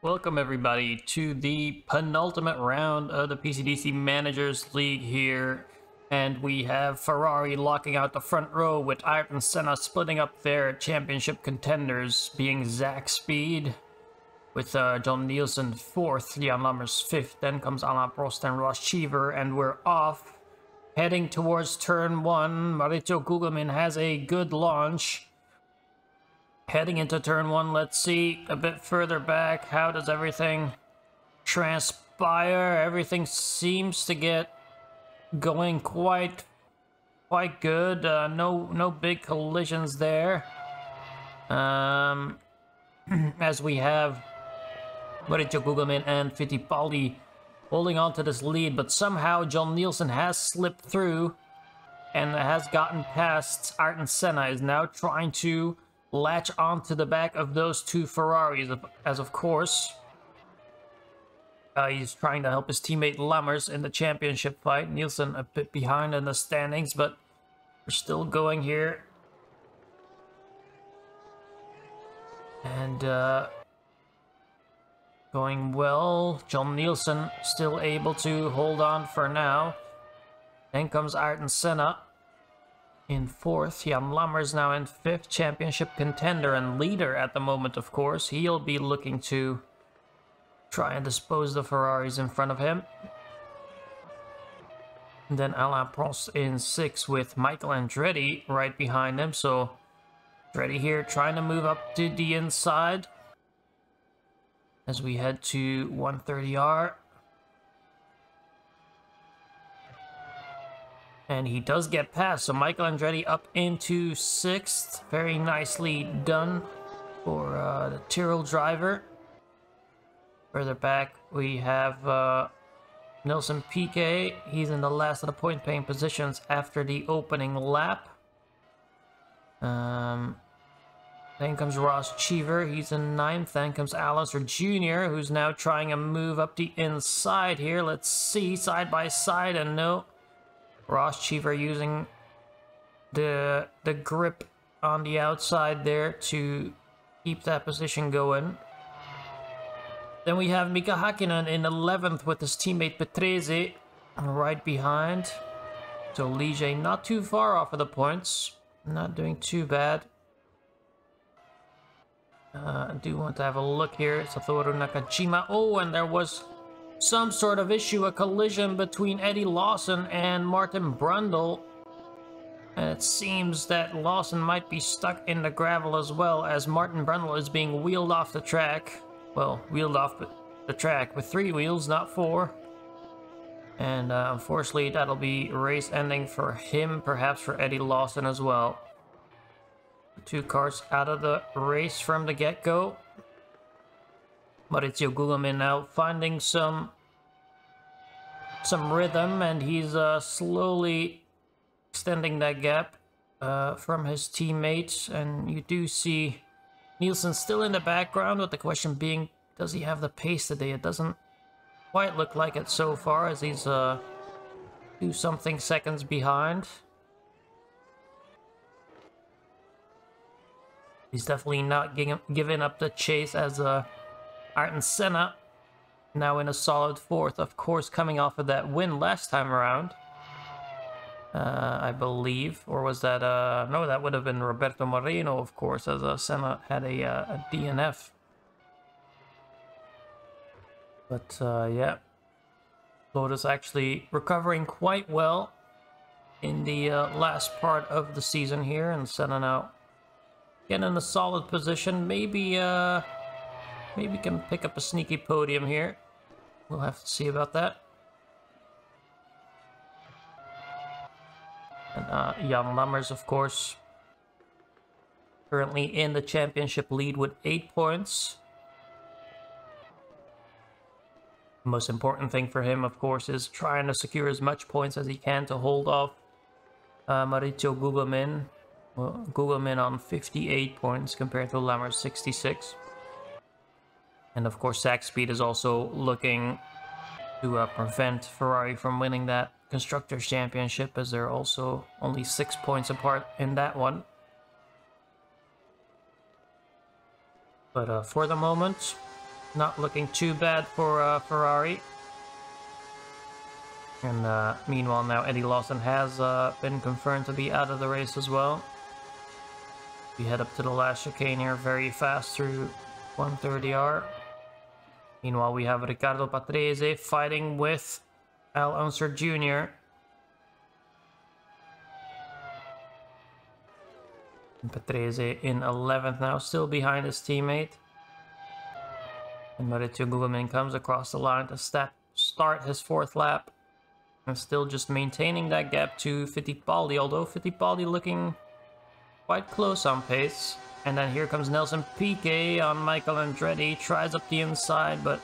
Welcome everybody to the penultimate round of the PCDC Managers League here. And we have Ferrari locking out the front row with Ayrton Senna splitting up their championship contenders, being Zach Speed with John Nielsen 4th, Jan Lammers 5th, then comes Alain Prost and Ross Cheever, and we're off, heading towards turn 1. Maurizio Gugelmin has a good launch. Heading into turn 1, let's see a bit further back. How does everything transpire? Everything seems to get going quite good. No big collisions there. As we have Maurizio Gugelmin and Fittipaldi holding on to this lead, but somehow John Nielsen has slipped through and has gotten past Ayrton Senna. Is now trying to latch onto the back of those two Ferraris, as of course he's trying to help his teammate Lammers in the championship fight. Nielsen a bit behind in the standings, but we're still going here. And going well. John Nielsen still able to hold on for now. Then comes Ayrton Senna in 4th. Jan Lammers now in 5th, championship contender and leader at the moment, of course. He'll be looking to try and dispose the Ferraris in front of him. And then Alain Prost in 6th with Michael Andretti right behind him. So Andretti here trying to move up to the inside as we head to 130R. And he does get past, so Michael Andretti up into 6th. Very nicely done for the Tyrrell driver. Further back, we have Nelson Piquet. He's in the last of the point-paying positions after the opening lap. Then comes Ross Cheever. He's in 9th. Then comes Alistair Jr., who's now trying to move up the inside here. Let's see, side by side, and no. Ross Cheever using the grip on the outside there to keep that position going. Then we have Mika Hakkinen in 11th with his teammate Petrese right behind. So Ligier not too far off of the points. Not doing too bad. I do want to have a look here. Satoru Nakajima. Oh, and there was some sort of issue, a collision between Eddie Lawson and Martin Brundle. And it seems that Lawson might be stuck in the gravel as well, as Martin Brundle is being wheeled off the track. Well, wheeled off the track with 3 wheels, not 4. And unfortunately, that'll be race ending for him, perhaps for Eddie Lawson as well. The 2 cars out of the race from the get-go. Maurizio Gugelmin now finding some rhythm, and he's slowly extending that gap from his teammates. And you do see Nielsen still in the background, with the question being, does he have the pace today? It doesn't quite look like it so far, as he's 2-something seconds behind. He's definitely not giving up the chase, as Ayrton Senna now in a solid 4th, of course, coming off of that win last time around, I believe. Or was that no, that would have been Roberto Moreno, of course, as Senna had a DNF. But yeah, Lotus actually recovering quite well in the last part of the season here, and Senna now getting in a solid position. Maybe can pick up a sneaky podium here. We'll have to see about that. And Jan Lammers, of course, currently in the championship lead with 8 points. The most important thing for him, of course, is trying to secure as much points as he can to hold off Maurizio Gugelmin. Well, Gugelmin on 58 points compared to Lammers 66. And of course, Zach Speed is also looking to prevent Ferrari from winning that Constructors' Championship, as they're also only 6 points apart in that one. But for the moment, not looking too bad for Ferrari. And meanwhile now Eddie Lawson has been confirmed to be out of the race as well. We head up to the last chicane here very fast through 130R. Meanwhile we have Riccardo Patrese fighting with Al Unser Jr. And Patrese in 11th now, still behind his teammate. And Maurizio Gugelmin comes across the line to start his 4th lap. And still just maintaining that gap to Fittipaldi, although Fittipaldi looking quite close on pace. And then here comes Nelson Piquet on Michael Andretti, tries up the inside, but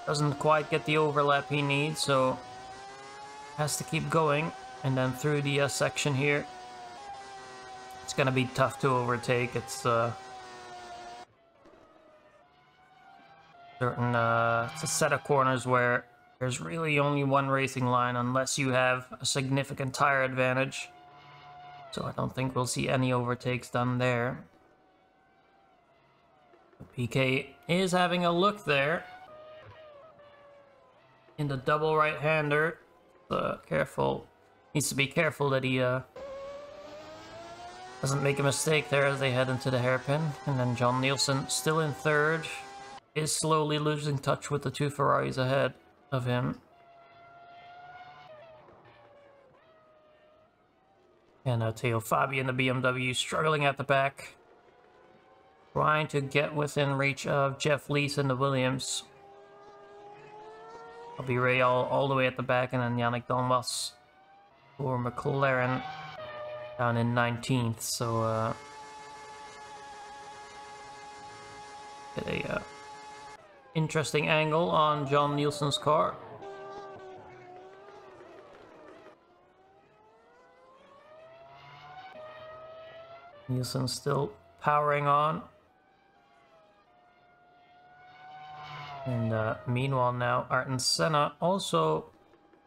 doesn't quite get the overlap he needs, so has to keep going. And then through the section here, it's gonna be tough to overtake. It's it's a set of corners where there's really only one racing line unless you have a significant tire advantage. So I don't think we'll see any overtakes done there. PK is having a look there in the double right-hander. Careful. Needs to be careful that he doesn't make a mistake there as they head into the hairpin. And then John Nielsen, still in 3rd, is slowly losing touch with the 2 Ferraris ahead of him. And Theo Fabi in the BMW struggling at the back, trying to get within reach of Jeff Lees in the Williams. Bobby Ray all the way at the back, and then Yannick Donwas for McLaren down in 19th. So get a interesting angle on John Nielsen's car. Nielsen still powering on. And meanwhile now, Ayrton Senna also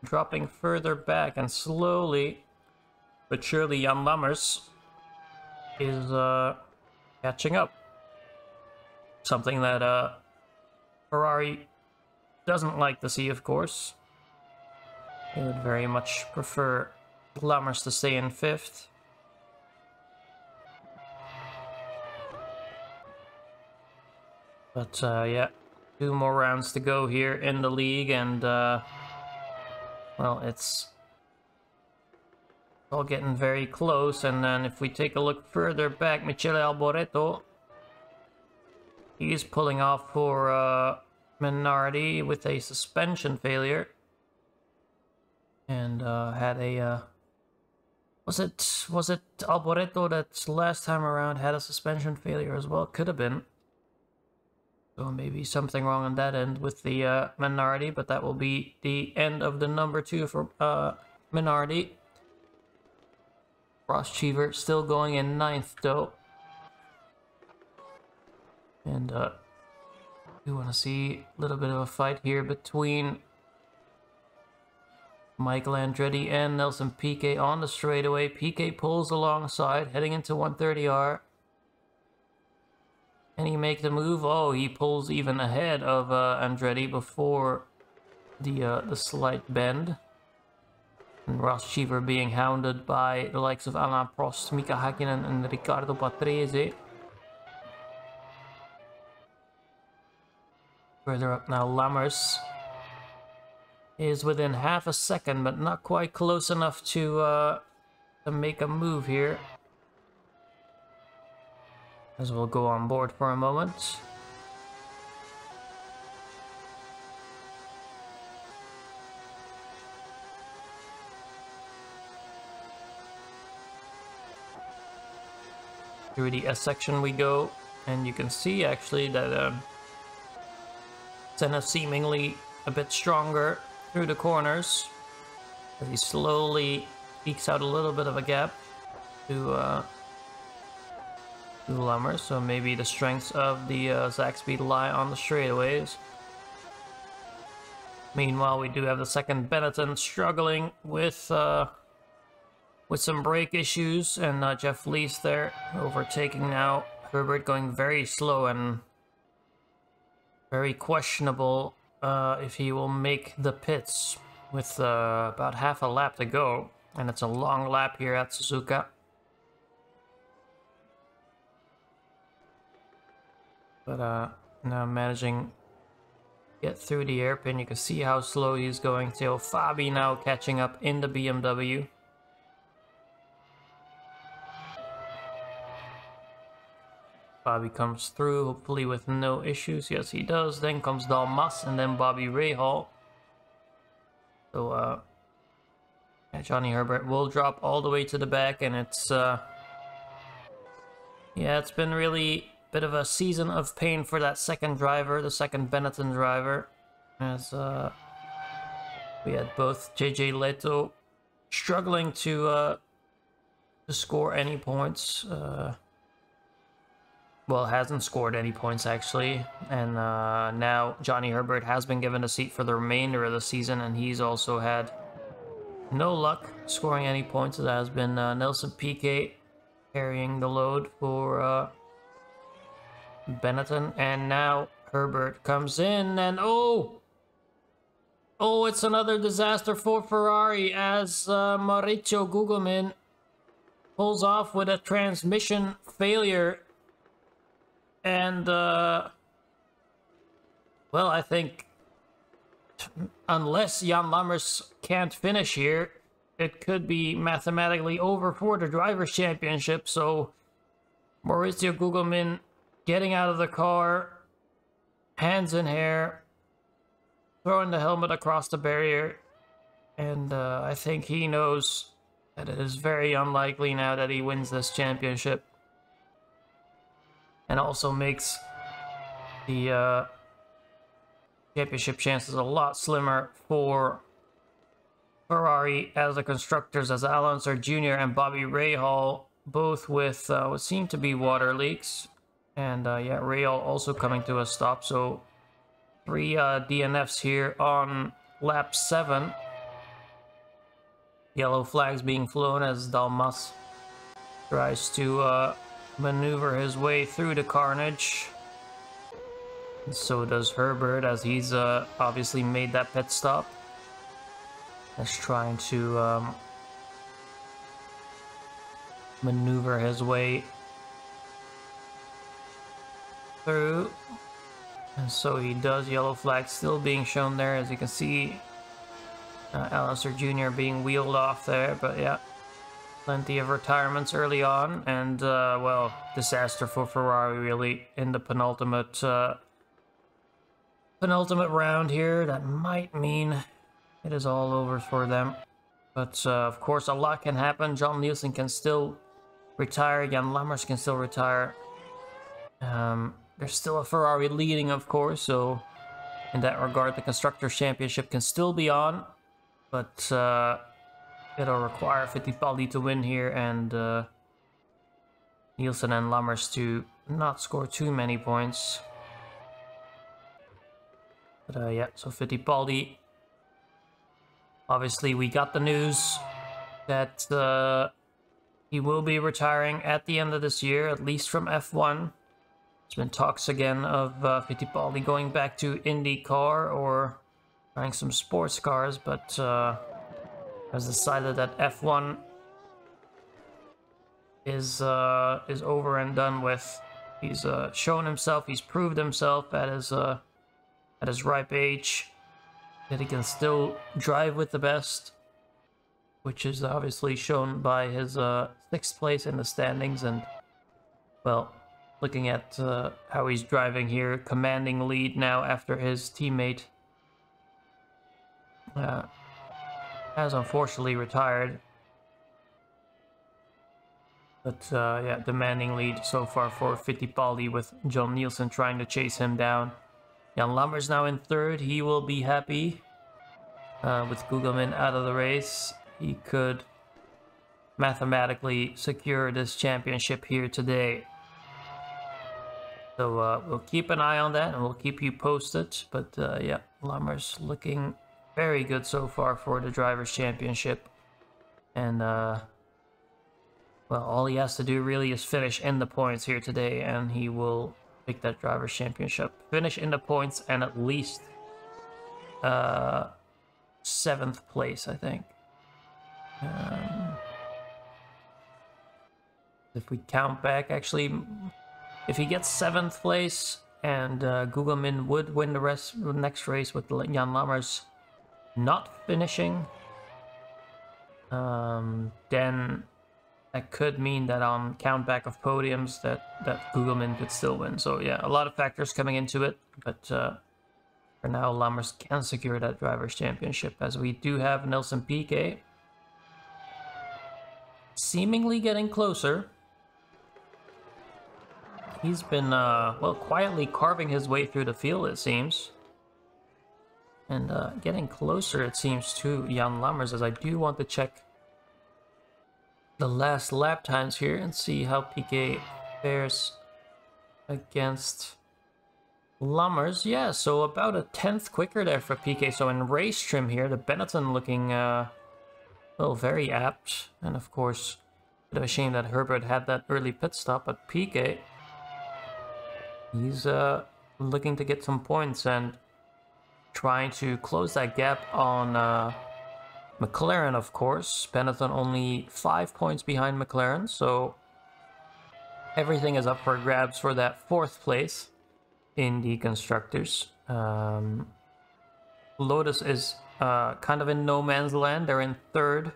dropping further back, and slowly but surely Jan Lammers is catching up. Something that Ferrari doesn't like to see, of course. They would very much prefer Lammers to stay in 5th. But yeah, 2 more rounds to go here in the league, and well, it's all getting very close. And then if we take a look further back, Michele Alboreto, he's pulling off for Minardi with a suspension failure, and had a was it Alboreto that last time around had a suspension failure as well? Could have been. So maybe something wrong on that end with the Minardi, but that will be the end of the number 2 for Minardi. Ross Cheever still going in 9th though. And we want to see a little bit of a fight here between Michael Andretti and Nelson Piquet on the straightaway. Piquet pulls alongside, heading into 130R. Can he make the move? Oh, he pulls even ahead of Andretti before the slight bend. And Ross Cheever being hounded by the likes of Alain Prost, Mika Hakkinen and Riccardo Patrese. Further up now, Lammers is within half a second, but not quite close enough to make a move here. As we'll go on board for a moment. Through the S section we go, and you can see actually that Senna seemingly a bit stronger through the corners as he slowly ekes out a little bit of a gap to Lammers. So maybe the strengths of the Zach Speed lie on the straightaways. Meanwhile, we do have the second Benetton struggling with some brake issues, and Jeff Lees there overtaking now. Herbert going very slow, and very questionable if he will make the pits with about half a lap to go. And it's a long lap here at Suzuka. But now managing to get through the airpin. You can see how slow he's going till Fabi now catching up in the BMW. Fabi comes through, hopefully with no issues. Yes, he does. Then comes Dalmas and then Bobby Rahal. So, yeah, Johnny Herbert will drop all the way to the back, and it's, yeah, it's been really a bit of a season of pain for that second driver, the second Benetton driver, as we had both JJ Leto struggling to score any points. Well, hasn't scored any points actually, and now Johnny Herbert has been given a seat for the remainder of the season, and he's also had no luck scoring any points. It has been Nelson Piquet carrying the load for Benetton, and now Herbert comes in, and oh, it's another disaster for Ferrari as Maurizio Gugelmin pulls off with a transmission failure. And, well, I think unless Jan Lammers can't finish here, it could be mathematically over for the Drivers' Championship. So, Maurizio Gugelmin getting out of the car, hands in hair, throwing the helmet across the barrier. And I think he knows that it is very unlikely now that he wins this championship. And also makes the championship chances a lot slimmer for Ferrari as the constructors, as Alonso Jr. and Bobby Rahal, both with what seem to be water leaks. And yeah, Rahal also coming to a stop. So 3 DNFs here on lap 7. Yellow flags being flown as Dalmas tries to maneuver his way through the carnage. And so does Herbert, as he's obviously made that pit stop. He's trying to maneuver his way through. And so he does. Yellow flag still being shown there, as you can see. Alonso Jr. being wheeled off there, but yeah. Plenty of retirements early on, and, well, disaster for Ferrari, really, in the penultimate round here. That might mean it is all over for them. But, of course, a lot can happen. John Nielsen can still retire. Jan Lammers can still retire. There's still a Ferrari leading, of course, so in that regard, the Constructors' Championship can still be on. But, it'll require Fittipaldi to win here, and Nielsen and Lammers to not score too many points. But yeah, so Fittipaldi. Obviously, we got the news that he will be retiring at the end of this year, at least from F1. There's been talks again of Fittipaldi going back to IndyCar or trying some sports cars, but has decided that F1 is over and done with. He's shown himself, he's proved himself at his ripe age that he can still drive with the best, which is obviously shown by his 6th place in the standings. And, well, looking at how he's driving here, commanding lead now after his teammate has unfortunately retired. But yeah, demanding lead so far for Fittipaldi, with John Nielsen trying to chase him down. Jan Lammers now in 3rd. He will be happy with Gugelmin out of the race. He could mathematically secure this championship here today. So we'll keep an eye on that and we'll keep you posted. But yeah, Lammers looking very good so far for the Drivers' Championship. And, well, all he has to do really is finish in the points here today, and he will take that Drivers' Championship. Finish in the points and at least 7th place, I think. If we count back, actually, if he gets 7th place and Gugelmin would win the next race with Jan Lammers not finishing, then that could mean that on count back of podiums that Gugelmin could still win. So yeah, a lot of factors coming into it, but for now Lammers can secure that Drivers' Championship, as we do have Nelson Piquet seemingly getting closer. He's been, well, quietly carving his way through the field, it seems. And getting closer, it seems, to Jan Lammers, as I do want to check the last lap times here and see how Piquet fares against Lammers. Yeah, so about a 10th quicker there for Piquet. So in race trim here, the Benetton looking, well, very apt. And of course, a bit of a shame that Herbert had that early pit stop, but Piquet, he's looking to get some points and trying to close that gap on McLaren, of course. Benetton only 5 points behind McLaren, so everything is up for grabs for that 4th place in the Constructors. Lotus is kind of in no man's land. They're in 3rd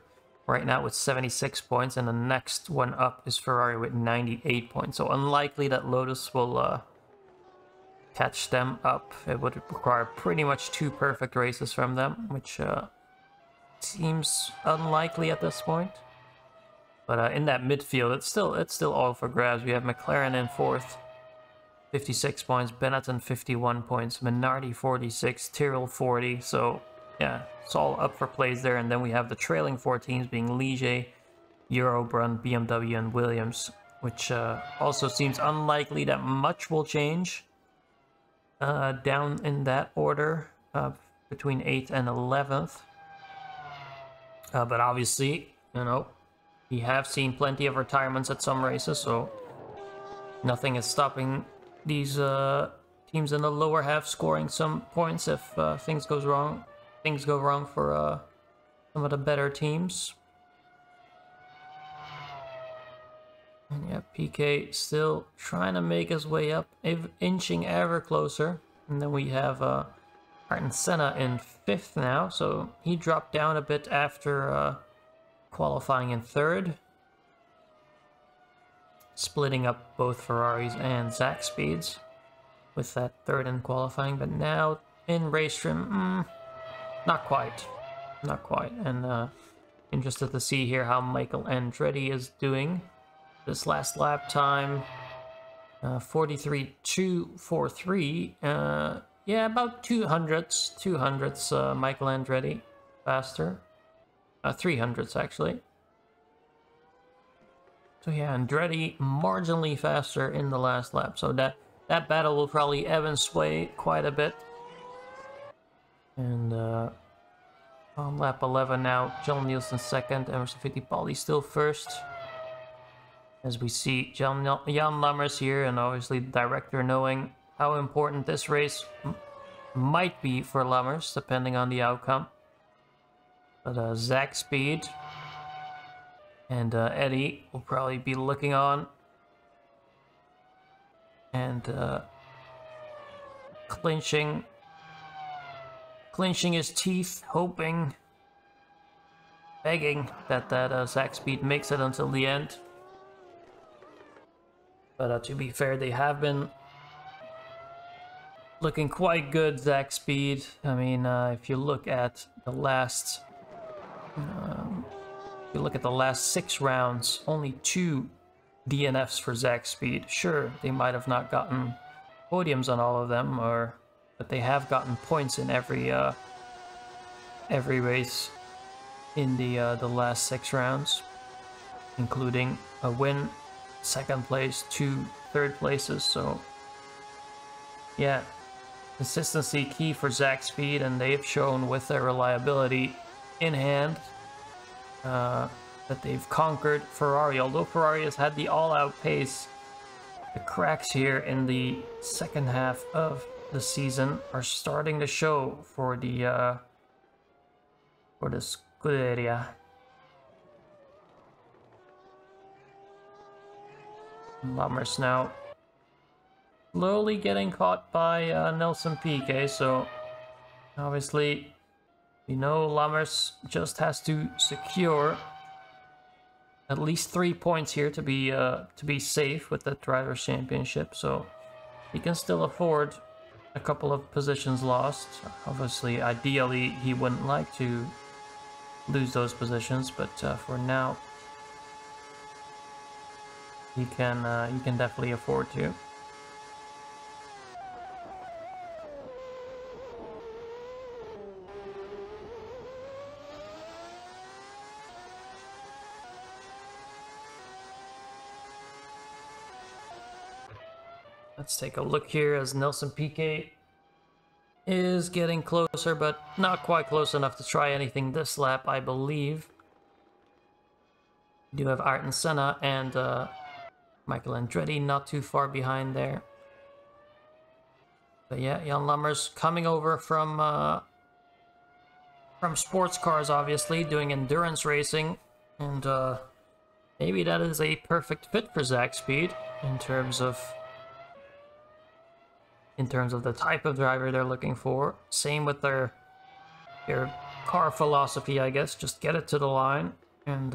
right now with 76 points, and the next one up is Ferrari with 98 points. So unlikely that Lotus will catch them up. It would require pretty much 2 perfect races from them, which seems unlikely at this point. But in that midfield, it's still all for grabs. We have McLaren in 4th, 56 points, Benetton 51 points, Minardi 46, Tyrrell 40. So yeah, it's all up for plays there. And then we have the trailing 4 teams being Ligier, Eurobrunn, BMW, and Williams, which also seems unlikely that much will change down in that order between 8th and 11th. But obviously, you know, we have seen plenty of retirements at some races, so nothing is stopping these teams in the lower half scoring some points if things go wrong for some of the better teams. And yeah, Piquet still trying to make his way up, inching ever closer. And then we have Ayrton Senna in 5th now, so he dropped down a bit after qualifying in 3rd. Splitting up both Ferraris and Zach speeds with that 3rd in qualifying, but now in race trim, not quite. And interested to see here how Michael Andretti is doing. This last lap time, 43.243. Yeah, about 200s. Michael Andretti faster. 300s actually. So yeah, Andretti marginally faster in the last lap. So that battle will probably ebb and sway quite a bit. And on lap 11 now, John Nielsen 2nd, Emerson Fittipaldi still 1st. As we see Jan Lammers here, and obviously the director knowing how important this race might be for Lammers, depending on the outcome. But Zach Speed and Eddie will probably be looking on and clenching his teeth, hoping, begging that Zach Speed makes it until the end. But to be fair, they have been looking quite good, Zach Speed. I mean, if you look at the last, last 6 rounds, only 2 DNFs for Zach Speed. Sure, they might have not gotten podiums on all of them, but they have gotten points in every race in the last 6 rounds, including a win, 2nd place, 2 third places. So yeah, consistency key for Zach Speed, and they've shown with their reliability in hand that they've conquered Ferrari. Although Ferrari has had the all-out pace The cracks here in the second half of the season are starting to show for the Scuderia. Lammers now slowly getting caught by Nelson Piquet, so obviously you know Lammers just has to secure at least 3 points here to be safe with the Drivers' Championship, so he can still afford a couple of positions lost. Obviously, ideally, he wouldn't like to lose those positions, but for now, he can definitely afford to. Let's take a look here as Nelson Piquet is getting closer, but not quite close enough to try anything this lap, I believe. We do have Ayrton Senna and Michael Andretti not too far behind there. But yeah, Jan Lammers coming over from sports cars, obviously, doing endurance racing, and maybe that is a perfect fit for Zach Speed in terms of the type of driver they're looking for. Same with their car philosophy, I guess. Just get it to the line, and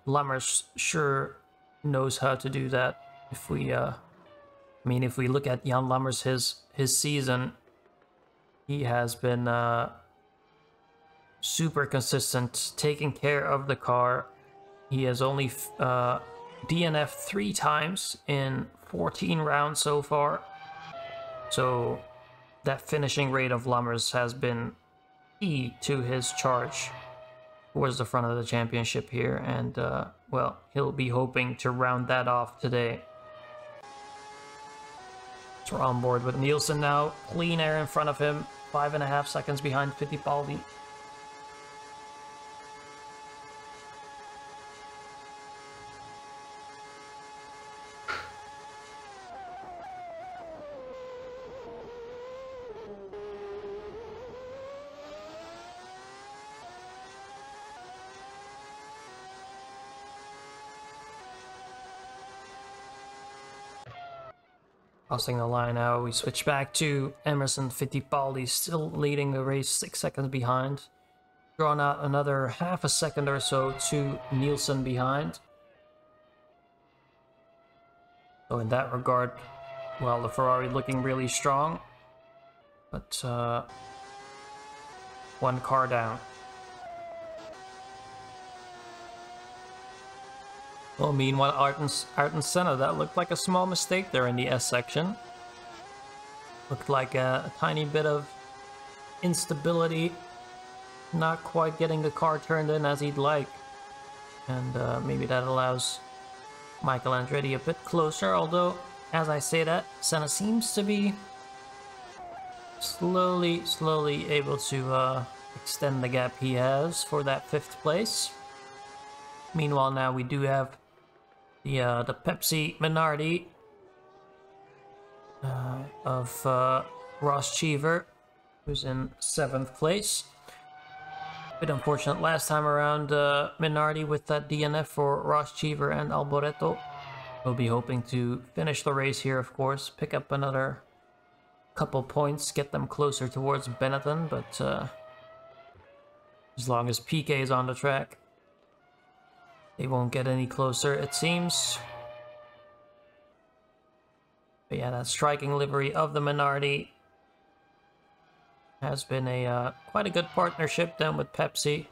Lammers sure knows how to do that. If we, if we look at Jan Lammers, his season, he has been super consistent, taking care of the car. He has only DNF'd 3 times in 14 rounds so far. So that finishing rate of Lammers has been key to his charge towards the front of the championship here, and well, he'll be hoping to round that off today. So we're on board with Nielsen now, clean air in front of him, 5.5 seconds behind Fittipaldi. Crossing the line now, we switch back to Emerson Fittipaldi, still leading the race, 6 seconds behind. Drawn out another half a second or so to Nielsen behind. So in that regard, well, the Ferrari looking really strong, but 1 car down. Well, meanwhile, Ayrton Senna, that looked like a small mistake there in the S section. Looked like a tiny bit of instability, not quite getting the car turned in as he'd like. And maybe that allows Michael Andretti a bit closer, although, as I say that, Senna seems to be slowly able to extend the gap he has for that 5th place. Meanwhile, now we do have the Pepsi Minardi of Ross Cheever, who's in 7th place. Bit unfortunate last time around, Minardi with that DNF for Ross Cheever and Alboreto. We'll be hoping to finish the race here, of course, pick up another couple points, get them closer towards Benetton, but as long as Piquet is on the track, they won't get any closer, it seems. But yeah, that striking livery of the Minardi has been a quite a good partnership then with Pepsi.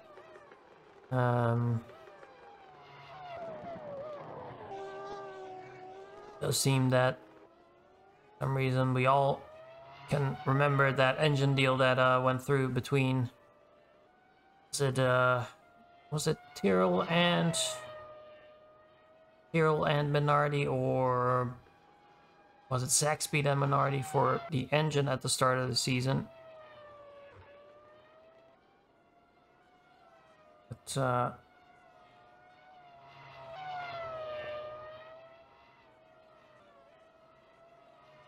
Does seem that for some reason we all can remember that engine deal that went through between, was it Tyrrell and Minardi, or was it Zach Speed and Minardi for the engine at the start of the season? But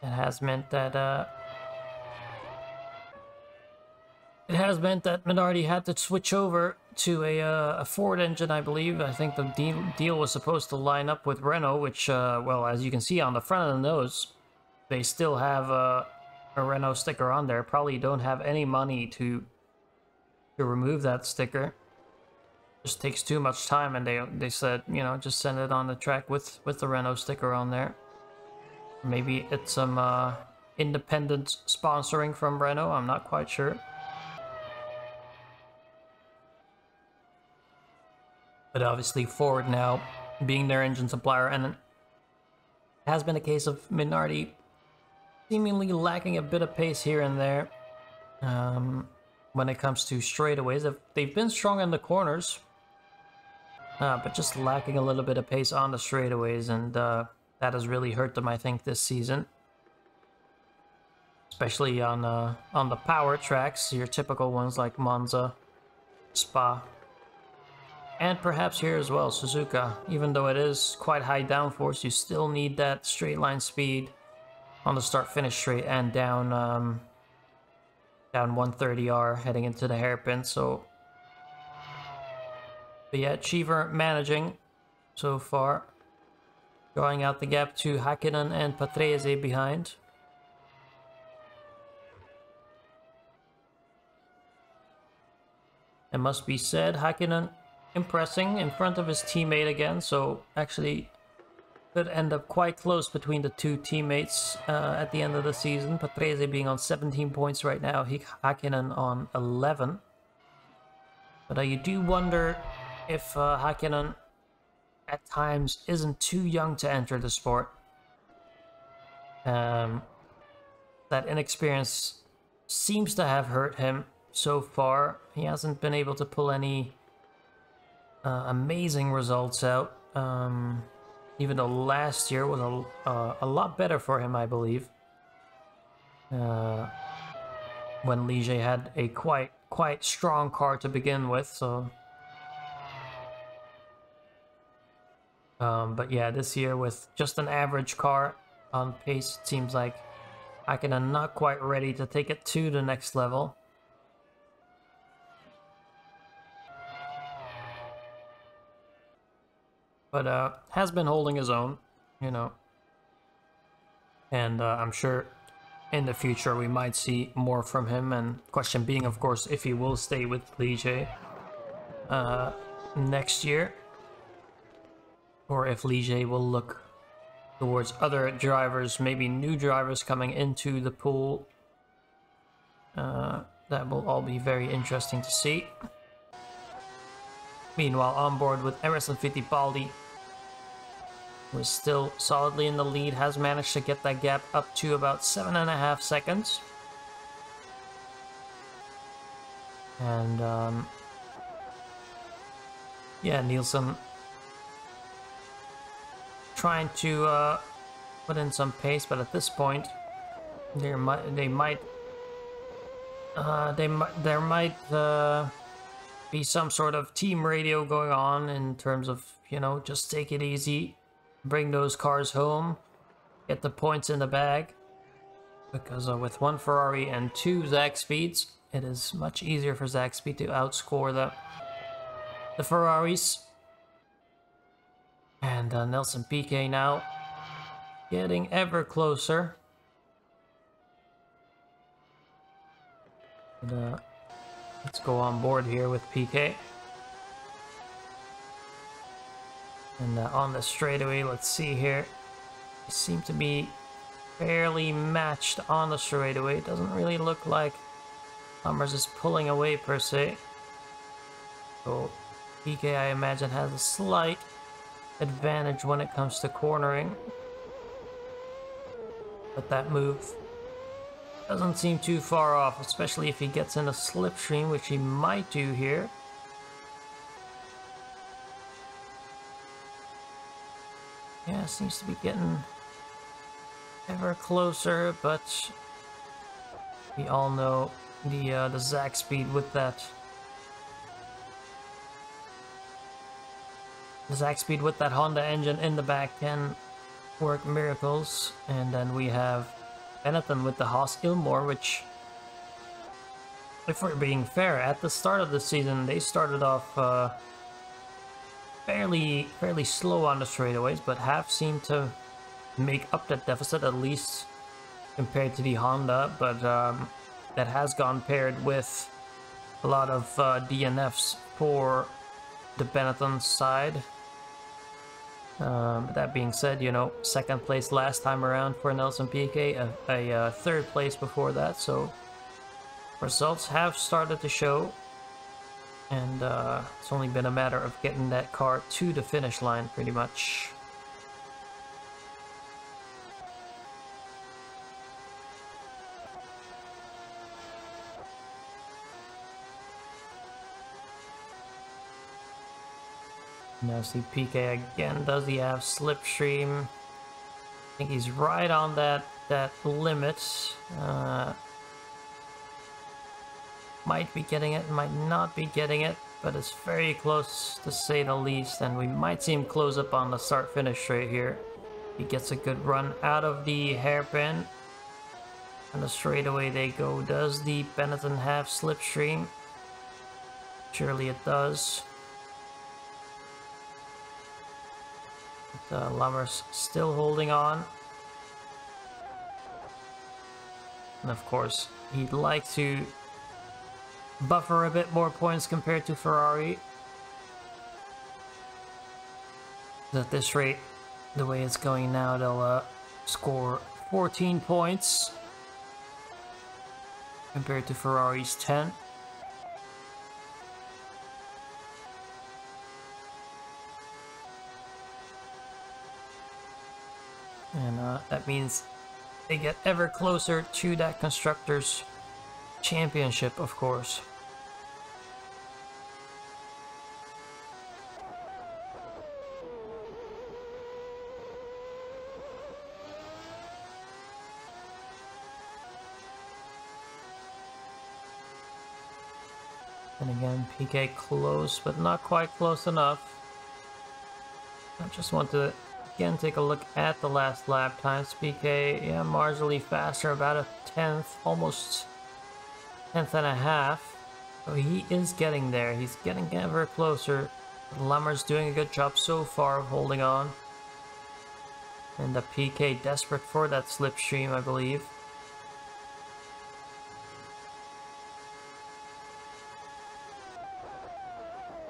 It has meant that Minardi had to switch over to a Ford engine, I believe. I think the deal was supposed to line up with Renault, which, well, as you can see on the front of the nose, they still have a Renault sticker on there. Probably don't have any money to remove that sticker. Just takes too much time, and they said, you know, just send it on the track with the Renault sticker on there. Maybe it's some independent sponsoring from Renault. I'm not quite sure. But obviously Ford now being their engine supplier, and it has been a case of Minardi seemingly lacking a bit of pace here and there when it comes to straightaways. They've been strong in the corners, but just lacking a little bit of pace on the straightaways, and that has really hurt them, I think, this season. Especially on the power tracks, your typical ones like Monza, Spa, and perhaps here as well, Suzuka. Even though it is quite high downforce, you still need that straight line speed on the start-finish straight and down 130R heading into the hairpin. So, but yeah, Cheever managing so far, drawing out the gap to Hakkinen and Patrese behind. It must be said, Hakkinen impressing in front of his teammate again, so actually could end up quite close between the two teammates at the end of the season. Patrese being on 17 points right now, Hakkinen on 11. But you do wonder if Hakkinen at times isn't too young to enter the sport. That inexperience seems to have hurt him so far. He hasn't been able to pull any amazing results out, even though last year was a lot better for him, I believe, when Ligier had a quite strong car to begin with. So, but yeah, this year with just an average car on pace, it seems like Hakkinen not quite ready to take it to the next level. But has been holding his own, you know. And I'm sure in the future we might see more from him. And question being, of course, if he will stay with Ligier next year, or if Ligier will look towards other drivers, maybe new drivers coming into the pool. That will all be very interesting to see. Meanwhile, on board with Emerson Fittipaldi, who is still solidly in the lead, has managed to get that gap up to about 7.5 seconds. And yeah, Nielsen trying to put in some pace, but at this point, there might be some sort of team radio going on in terms of, you know, just take it easy, bring those cars home, get the points in the bag. Because with one Ferrari and two Zagspeeds, it is much easier for Zagspeed to outscore the Ferraris. And Nelson Piquet now getting ever closer. And, let's go on board here with Piquet. And on the straightaway, let's see here. They seem to be fairly matched on the straightaway. It doesn't really look like Summers is pulling away per se. So Piquet, I imagine, has a slight advantage when it comes to cornering. But that move doesn't seem too far off, especially if he gets in a slipstream, which he might do here. Yeah, seems to be getting ever closer, but we all know the Zagspeed with that. The Zagspeed with that Honda engine in the back can work miracles. And then we have Benetton with the Haas Ilmore, which, if we're being fair, at the start of the season they started off fairly slow on the straightaways, but have seemed to make up that deficit, at least compared to the Honda. But that has gone paired with a lot of DNFs for the Benetton side. That being said, you know, second place last time around for Nelson Piquet, a third place before that, so results have started to show, and it's only been a matter of getting that car to the finish line, pretty much. Now see Piquet again. Does he have slipstream? I think he's right on that limit. Might be getting it, might not be getting it, but it's very close to say the least, and we might see him close up on the start-finish straight here. He gets a good run out of the hairpin, and the straightaway they go. Does the Benetton have slipstream? Surely it does. Lammers still holding on. And of course, he'd like to buffer a bit more points compared to Ferrari. At this rate, the way it's going now, they'll score 14 points compared to Ferrari's 10. And that means they get ever closer to that Constructors' Championship, of course. And again, Piquet close, but not quite close enough. I just want to again take a look at the last lap times. Piquet, yeah, marginally faster, about a tenth, almost tenth and a half. So he is getting there. He's getting ever closer. Lammer's doing a good job so far of holding on. And the Piquet desperate for that slipstream, I believe.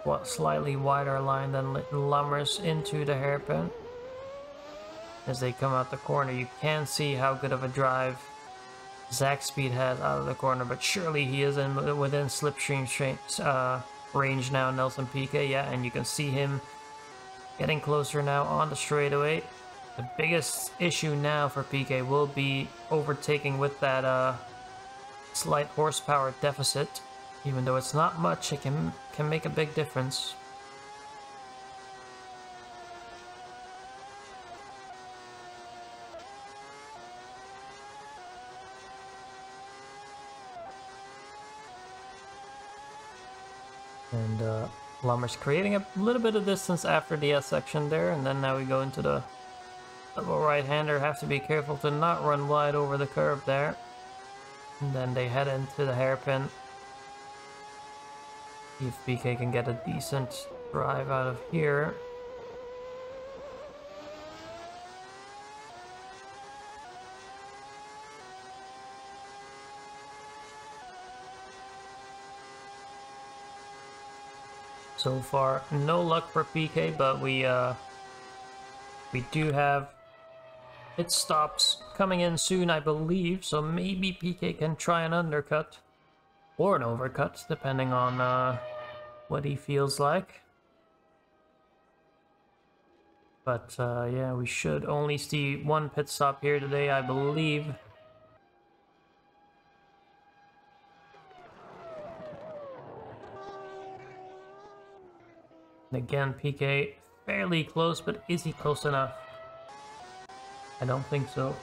What, slightly wider line than Lammers into the hairpin. As they come out the corner, you can see how good of a drive Zach Speed has out of the corner, but surely he is within slipstream range now, Nelson Piquet. Yeah, and you can see him getting closer now on the straightaway. The biggest issue now for Piquet will be overtaking with that slight horsepower deficit. Even though it's not much, it can make a big difference. And Lammer's creating a little bit of distance after the S section there, and then now we go into the double right-hander. Have to be careful to not run wide over the curve there. And then they head into the hairpin. See if Piquet can get a decent drive out of here. So far, no luck for Piquet, but we do have pit stops coming in soon, I believe. So maybe Piquet can try an undercut or an overcut, depending on what he feels like. But yeah, we should only see one pit stop here today, I believe. And again, Piquet fairly close, but is he close enough? I don't think so.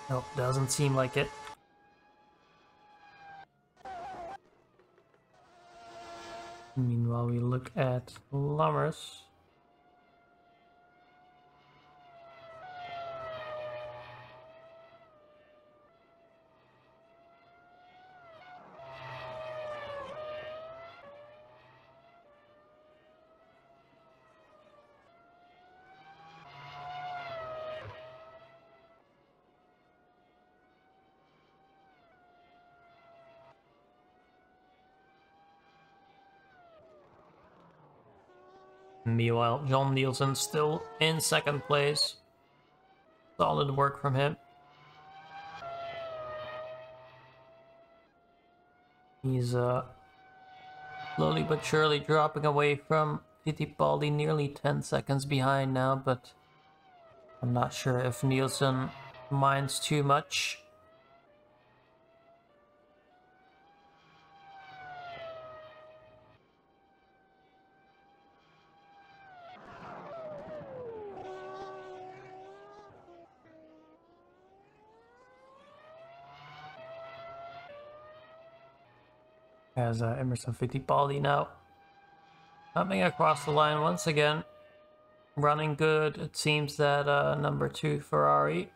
Nope, doesn't seem like it. Meanwhile, we look at Lammers. Meanwhile, John Nielsen still in second place. Solid work from him. He's slowly but surely dropping away from Fittipaldi, nearly 10 seconds behind now, but I'm not sure if Nielsen minds too much. As Emerson Fittipaldi now coming across the line once again, running good. It seems that number 2 Ferrari,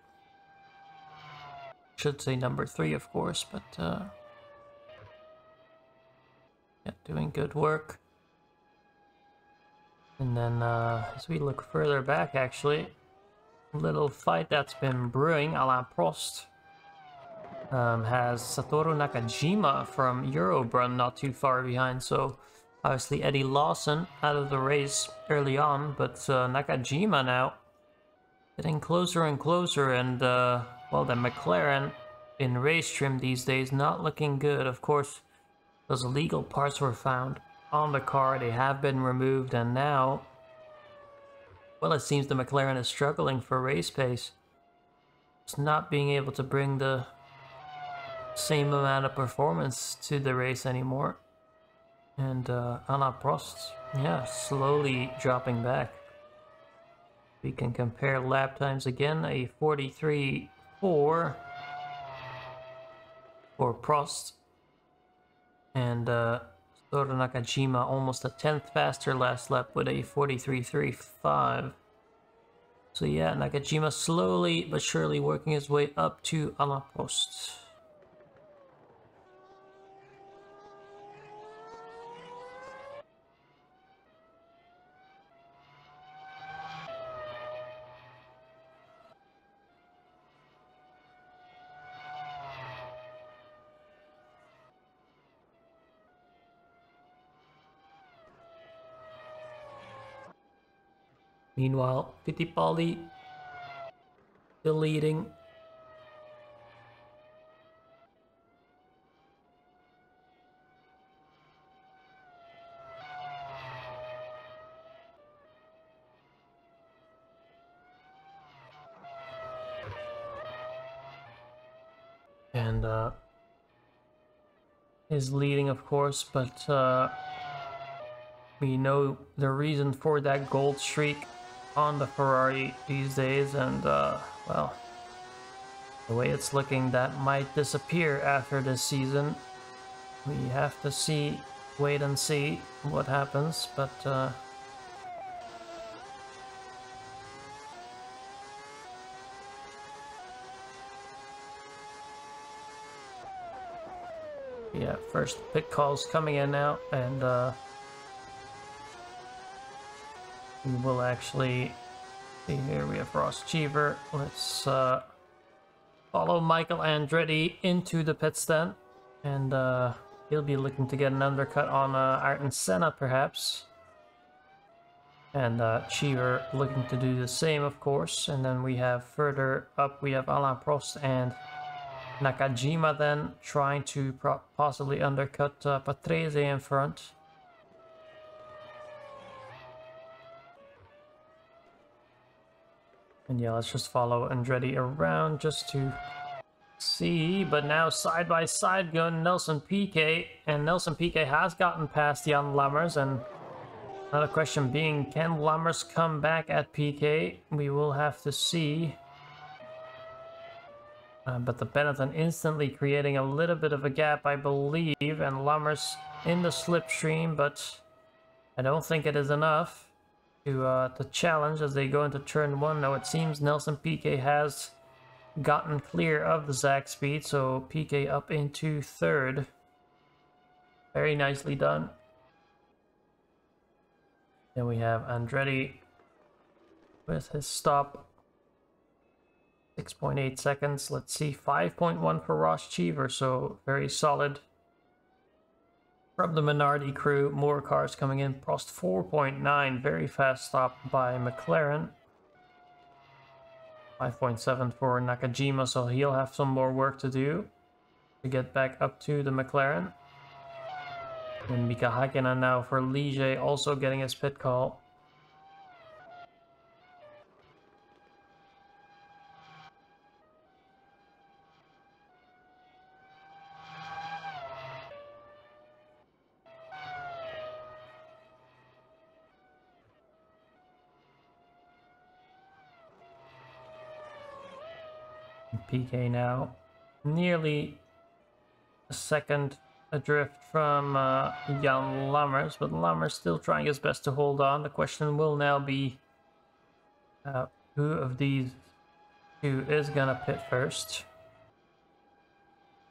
should say number 3 of course, but yeah, doing good work. And then as we look further back, actually, a little fight that's been brewing. Alain Prost has Satoru Nakajima from Eurobrun not too far behind, so obviously Eddie Lawson out of the race early on, but Nakajima now getting closer and closer, and well, the McLaren in race trim these days not looking good. Of course, those illegal parts were found on the car, they have been removed, and now, well, it seems the McLaren is struggling for race pace. It's not being able to bring the same amount of performance to the race anymore. And Alain Prost, yeah, slowly dropping back. We can compare lap times again, a 43.4 for Prost, and Satoru Nakajima almost a 10th faster last lap with a 43.35. So yeah, Nakajima slowly but surely working his way up to Alain Prost. Meanwhile, Fittipaldi still leading. And is leading, of course, but we know the reason for that gold streak on the Ferrari these days, and well, the way it's looking, that might disappear after this season. We have to wait and see what happens, but yeah, first pit calls coming in now, and we will actually see here. We have Ross Cheever. Let's follow Michael Andretti into the pit stand, and he'll be looking to get an undercut on Ayrton Senna perhaps, and Cheever looking to do the same, of course. And then we have further up, we have Alain Prost and Nakajima then trying to possibly undercut Patrese in front. And yeah, let's just follow Andretti around just to see. But now side by side going Nelson Piquet, and Nelson Piquet has gotten past Jan Lammers, and another question being, can Lammers come back at Piquet? We will have to see. But the Benetton instantly creating a little bit of a gap, I believe, and Lammers in the slipstream, but I don't think it is enough to challenge as they go into turn 1. Now it seems Nelson Piquet has gotten clear of the Zach speed, so Piquet up into third. Very nicely done. Then we have Andretti with his stop. 6.8 seconds. Let's see, 5.1 for Ross Cheever, so very solid. From the Minardi crew, more cars coming in. Prost 4.9, very fast stop by McLaren. 5.7 for Nakajima, so he'll have some more work to do to get back up to the McLaren. And Mika Hakkinen now for Ligier, also getting his pit call. PK now nearly a second adrift from Jan Lammers, but Lammers still trying his best to hold on. The question will now be who of these two is gonna pit first,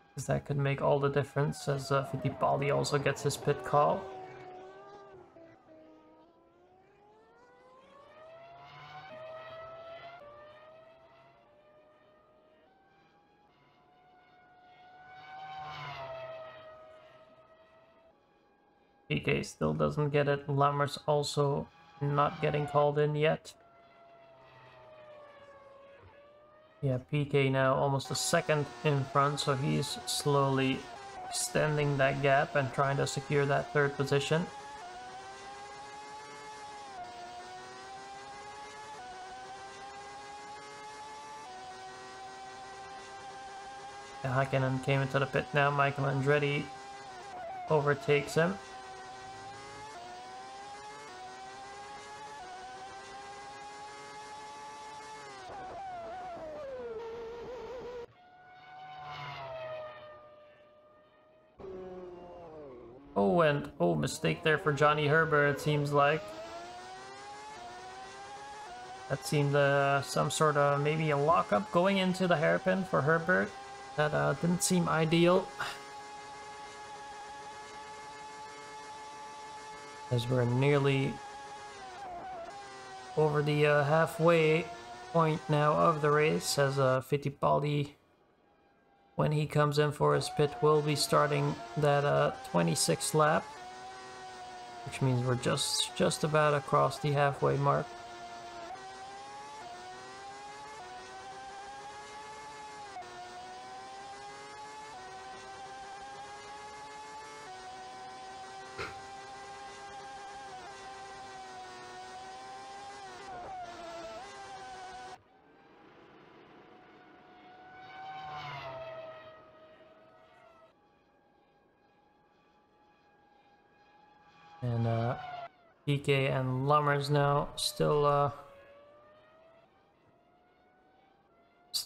because that could make all the difference as Fittipaldi also gets his pit call. PK still doesn't get it. Lammers also not getting called in yet. Yeah, PK now almost a second in front, so he's slowly extending that gap and trying to secure that third position. Hakkinen came into the pit now. Michael Andretti overtakes him. Oh, and mistake there for Johnny Herbert, it seems like. That seemed some sort of maybe a lockup going into the hairpin for Herbert. That didn't seem ideal. As we're nearly over the halfway point now of the race, as Fittipaldi, when he comes in for his pit, will be starting that 26th lap, which means we're just about across the halfway mark. And PK and Lammers now still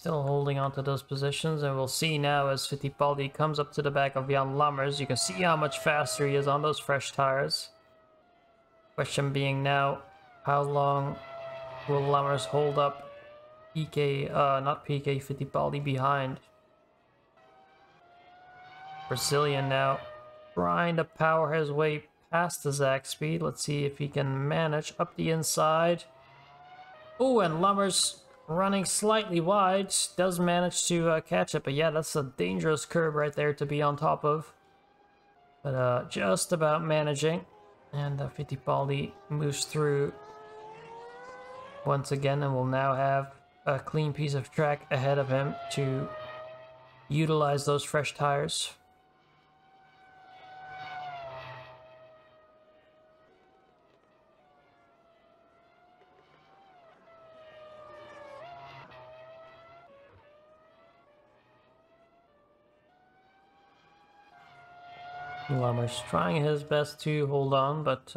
holding on to those positions, and we'll see now as Fittipaldi comes up to the back of Jan Lammers. You can see how much faster he is on those fresh tires. Question being now, how long will Lammers hold up Fittipaldi behind? Brazilian now trying to power his way past the Zach speed. Let's see if he can manage up the inside. Oh, and Lammers running slightly wide, does manage to catch it, but yeah, that's a dangerous curb right there to be on top of. But just about managing, and Fittipaldi moves through once again, and will now have a clean piece of track ahead of him to utilize those fresh tires. Lammers trying his best to hold on, but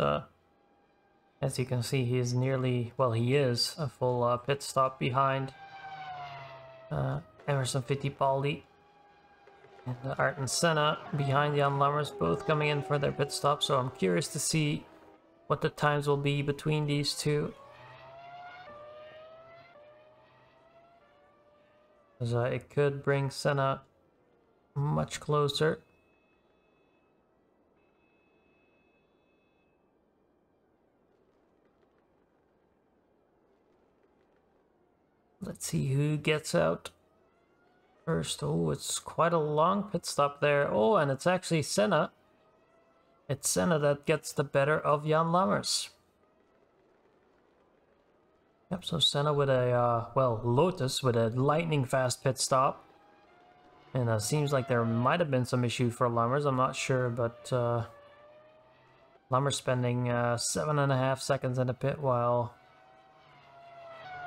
as you can see, he is nearly, well, he is a full pit stop behind Emerson Fittipaldi. And Ayrton Senna behind Jan Lammers, both coming in for their pit stop, so I'm curious to see what the times will be between these two. Because it could bring Senna much closer. Let's see who gets out first. Oh, it's quite a long pit stop there. Oh, and it's actually Senna. It's Senna that gets the better of Jan Lammers. Yep, so Senna with a, well, Lotus with a lightning fast pit stop. And it seems like there might have been some issue for Lammers, I'm not sure, but Lammers spending 7.5 seconds in the pit, while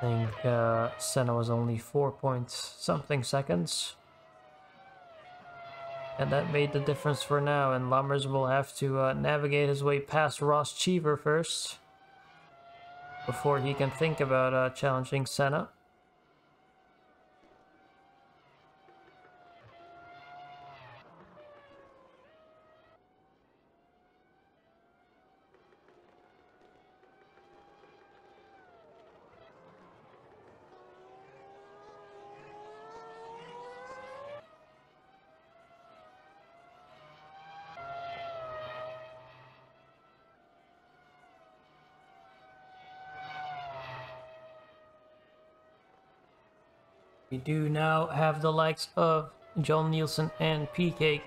I think Senna was only 4 point something seconds. And that made the difference for now, and Lammers will have to navigate his way past Ross Cheever first before he can think about challenging Senna. We do now have the likes of John Nielsen and PK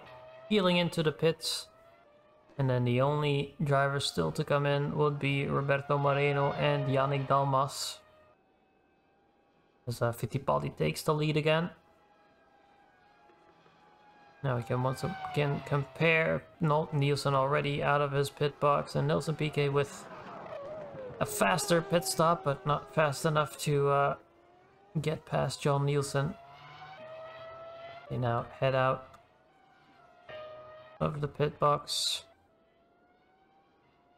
peeling into the pits. And then the only drivers still to come in would be Roberto Moreno and Yannick Dalmas. As Fittipaldi takes the lead again. Now we can once again compare Nielsen already out of his pit box, and Nielsen PK with a faster pit stop, but not fast enough to get past John Nielsen. They now head out of the pit box.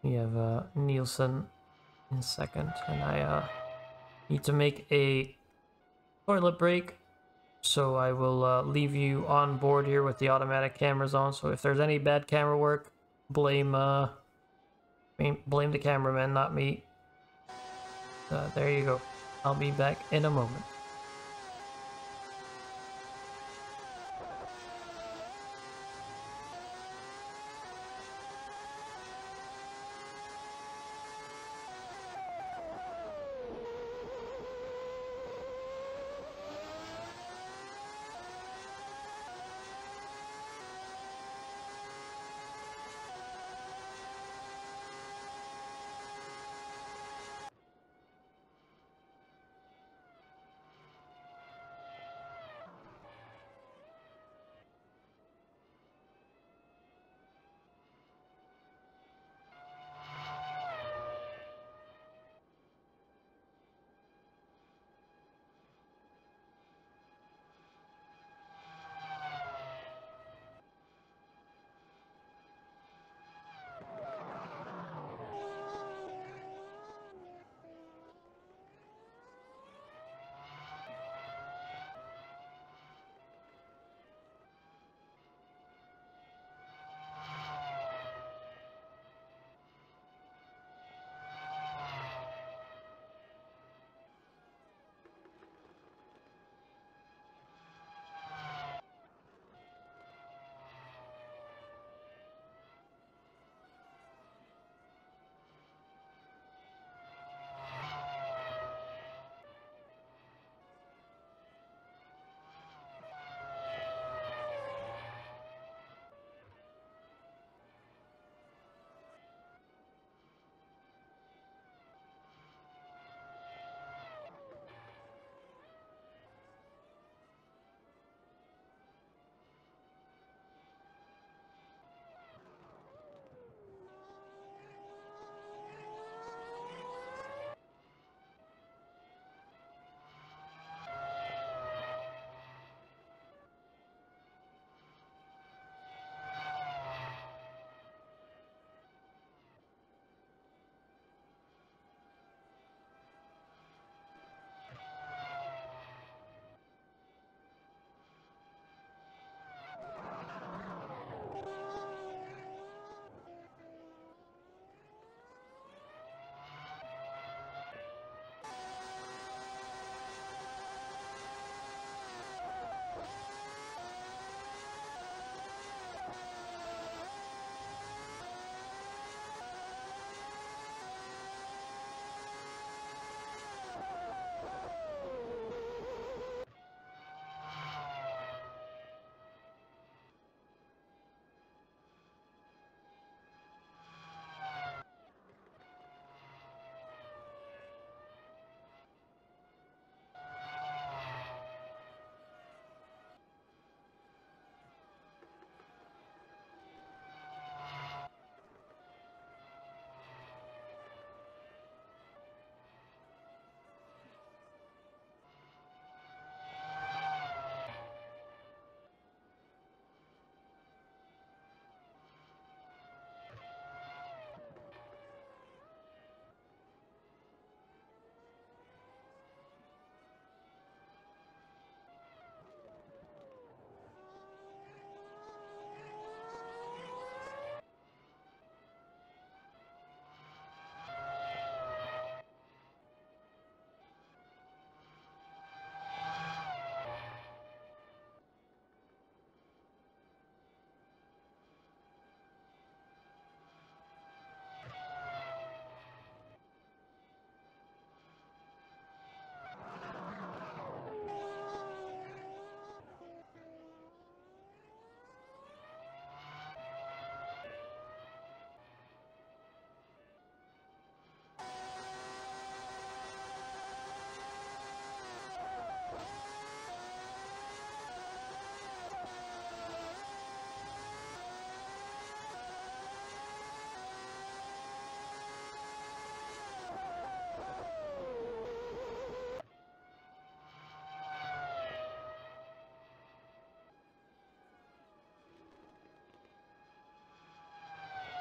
We have Nielsen in second, and I need to make a toilet break, so I will leave you on board here with the automatic cameras on. So if there's any bad camera work, blame the cameraman, not me. There you go. I'll be back in a moment.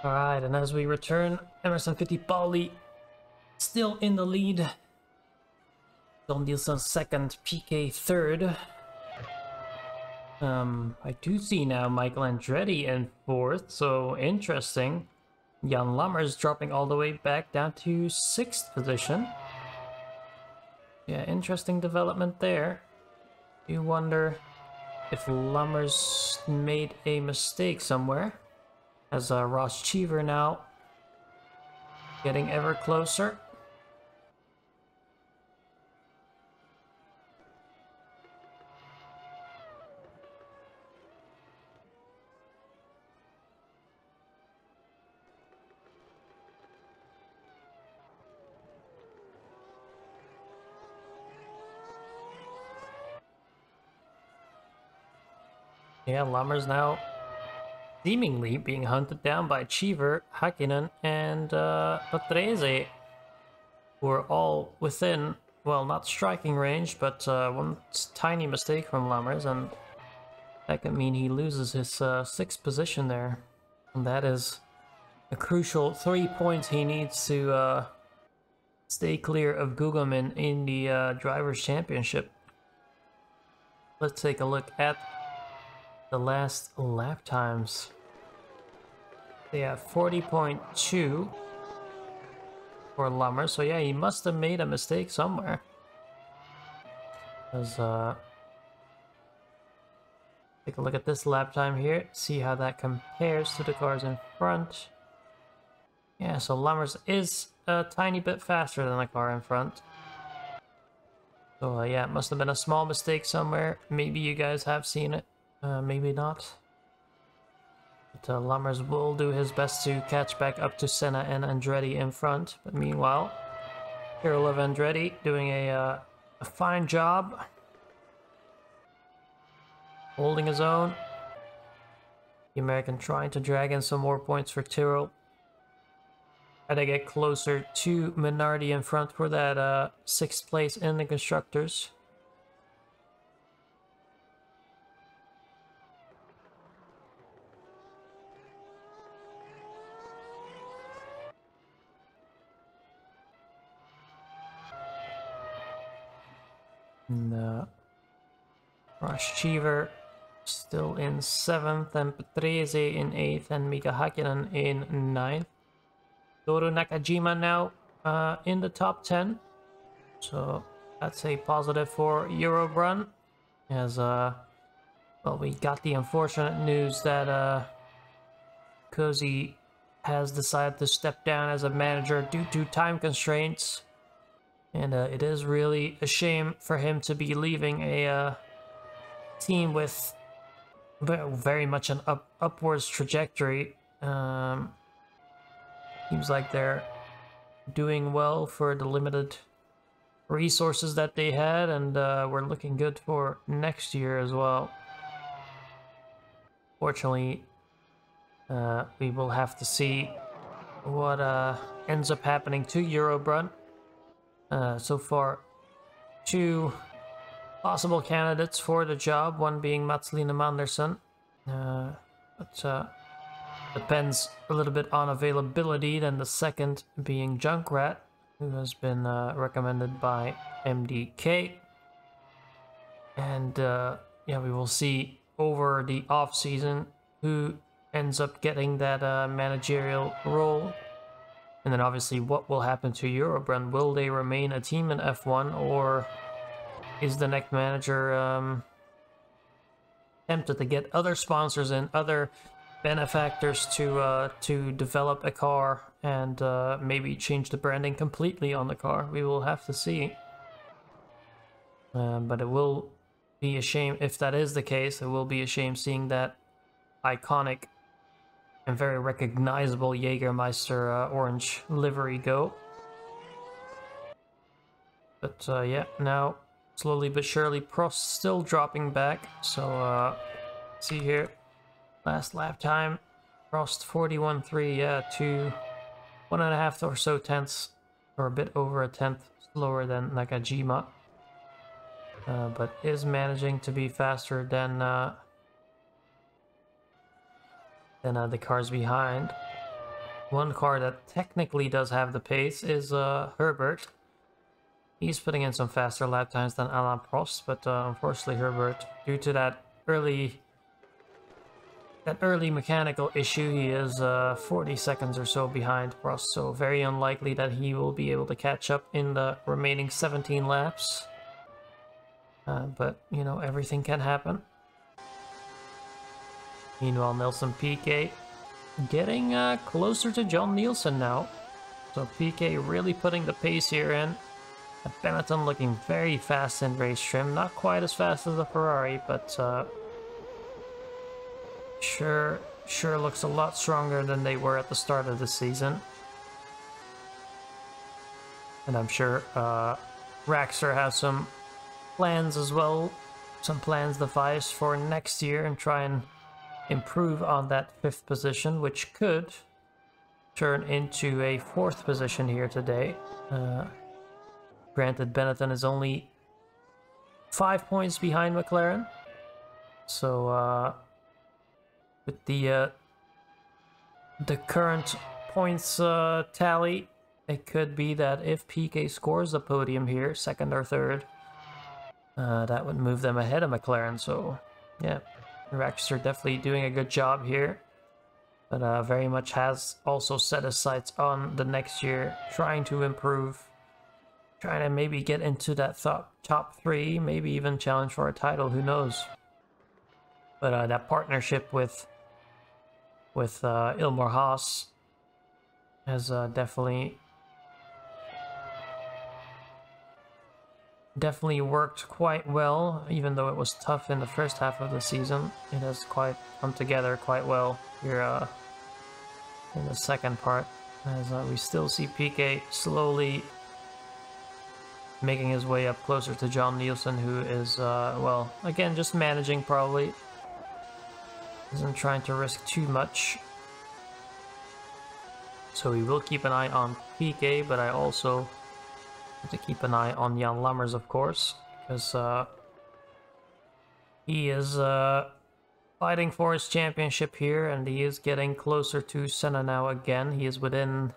Alright, and as we return, Emerson Fittipaldi still in the lead. Don Nielsen second, PK third. I do see now Michael Andretti in fourth, so interesting. Jan Lammers dropping all the way back down to sixth position. Yeah, interesting development there. You wonder if Lammers made a mistake somewhere. As Ross Cheever now getting ever closer. Yeah, Lammers now seemingly being hunted down by Cheever, Hakkinen, and Patrese, who are all within, well, not striking range, but one tiny mistake from Lammers, and that could mean he loses his sixth position there. And that is a crucial 3 points he needs to stay clear of Gugelmin in the Drivers' Championship. Let's take a look at the last lap times. They have 40.2 for Lammers, so yeah, he must have made a mistake somewhere. Let's take a look at this lap time here, see how that compares to the cars in front. Yeah, so Lammers is a tiny bit faster than the car in front. So yeah, it must have been a small mistake somewhere. Maybe you guys have seen it. Maybe not. But Lammers will do his best to catch back up to Senna and Andretti in front. But meanwhile, Kirill Andretti doing a fine job. Holding his own. The American trying to drag in some more points for Tyrrell. Try to get closer to Minardi in front for that 6th place in the Constructors. And Ross Cheever still in 7th, and Patrese in 8th, and Mika Hakkinen in 9th. Toru Nakajima now in the top 10. So that's a positive for Eurobrun. As well, we got the unfortunate news that Cozy has decided to step down as a manager due to time constraints. And it is really a shame for him to be leaving a team with very much an upwards trajectory. Seems like they're doing well for the limited resources that they had, and we're looking good for next year as well. Fortunately, we will have to see what ends up happening to Eurobrun. So far, 2 possible candidates for the job, one being Mats Line Andersen, but depends a little bit on availability, then the second being Junkrat, who has been recommended by MDK. And yeah, we will see over the off-season who ends up getting that managerial role. And then obviously what will happen to Eurobrun. Will they remain a team in F1, or is the next manager tempted to get other sponsors and other benefactors to develop a car and maybe change the branding completely on the car? We will have to see. But it will be a shame if that is the case. It will be a shame seeing that iconic and very recognizable Jägermeister orange livery go. But yeah, now slowly but surely Prost still dropping back. So see here, last lap time, Prost 41.3, yeah, 1.5 or so tenths, or a bit over a tenth slower than Nakajima. But is managing to be faster than the cars behind. One car that technically does have the pace is Herbert. He's putting in some faster lap times than Alain Prost, but unfortunately Herbert, due to that early mechanical issue, he is 40 seconds or so behind Prost, so very unlikely that he will be able to catch up in the remaining 17 laps. But, you know, everything can happen. Meanwhile, Nelson Piquet getting closer to John Nielsen now. So Piquet really putting the pace here in. Benetton looking very fast in race trim. Not quite as fast as the Ferrari, but sure looks a lot stronger than they were at the start of the season. And I'm sure Raxer has some plans as well. Some plans devised for next year and try and improve on that 5th position, which could turn into a 4th position here today. Granted, Benetton is only 5 points behind McLaren, so with the current points tally, it could be that if Piquet scores the podium here, 2nd or 3rd, that would move them ahead of McLaren. So yeah, Raxer definitely doing a good job here, but very much has also set his sights on the next year, trying to improve. Trying to maybe get into that top 3, maybe even challenge for a title, who knows. But that partnership with Ilmar Haas has definitely worked quite well, even though it was tough in the first half of the season. It has quite come together quite well here in the second part, as we still see Piquet slowly making his way up closer to John Nielsen, who is, well, again, just managing probably. Isn't trying to risk too much. So we will keep an eye on Piquet, but I also have to keep an eye on Jan Lammers, of course, because he is fighting for his championship here, and he is getting closer to Senna now again. He is within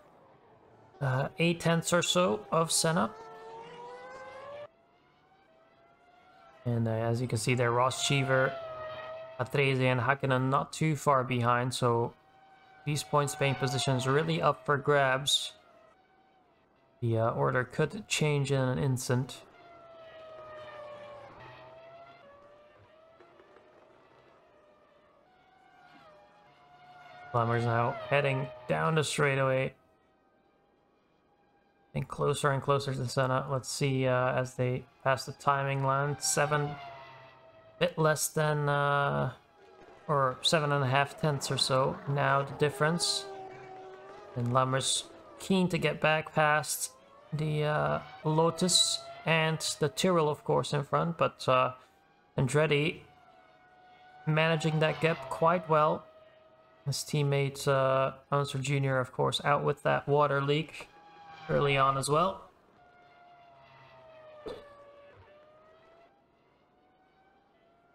8 tenths or so of Senna. And as you can see there, Ross Cheever, Patrese and Hakkinen not too far behind, so these points paying positions really up for grabs. The order could change in an instant. Lammers now heading down the straightaway. And closer and closer to Senna. Let's see as they pass the timing line. 7, bit less than, or 7.5 tenths or so. Now the difference. And Lammers keen to get back past the Lotus and the Tyrrell, of course, in front. But Andretti managing that gap quite well. His teammate Unser Jr., of course, out with that water leak early on as well.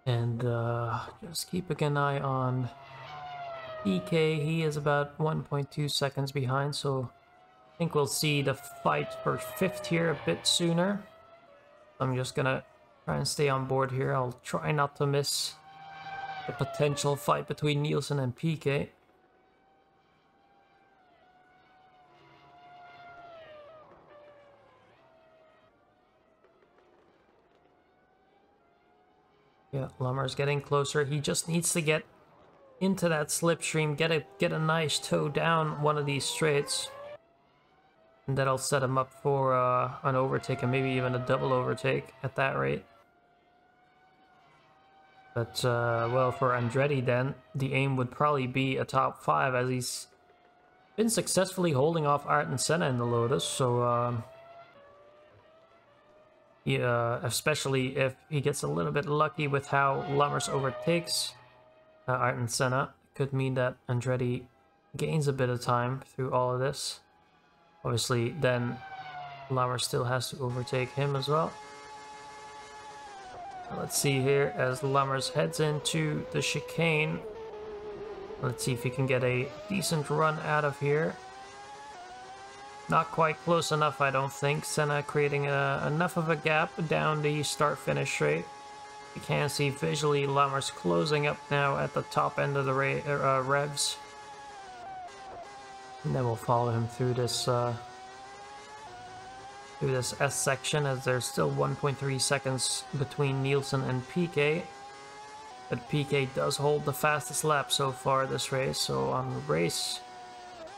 And just keeping an eye on PK. He is about 1.2 seconds behind, so I think we'll see the fight for 5th here a bit sooner. I'm just gonna try and stay on board here. I'll try not to miss the potential fight between Nielsen and PK. Yeah, Lammers getting closer. He just needs to get into that slipstream, get a nice toe down one of these straights, and that'll set him up for an overtake and maybe even a double overtake at that rate. But well, for Andretti then, the aim would probably be a top 5, as he's been successfully holding off Ayrton Senna in the Lotus, so yeah, especially if he gets a little bit lucky with how Lammers overtakes Ayrton Senna, could mean that Andretti gains a bit of time through all of this. Obviously, then Lammers still has to overtake him as well. Let's see here as Lammers heads into the chicane. Let's see if he can get a decent run out of here. Not quite close enough, I don't think. Senna creating enough of a gap down the start-finish straight. You can see visually Lammers closing up now at the top end of the revs. And then we'll follow him through this S section, as there's still 1.3 seconds between Nielsen and PK. But PK does hold the fastest lap so far this race, so on race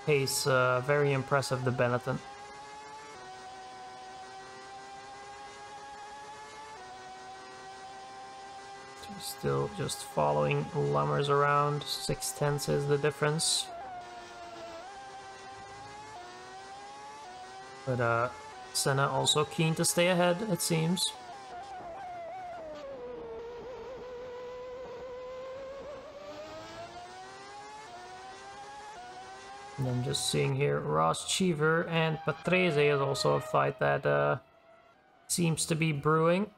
pace, very impressive, the Benetton. Still just following Lammers around, 6/10 is the difference. But Senna also keen to stay ahead, it seems. And then just seeing here, Ross Cheever and Patrese is also a fight that seems to be brewing.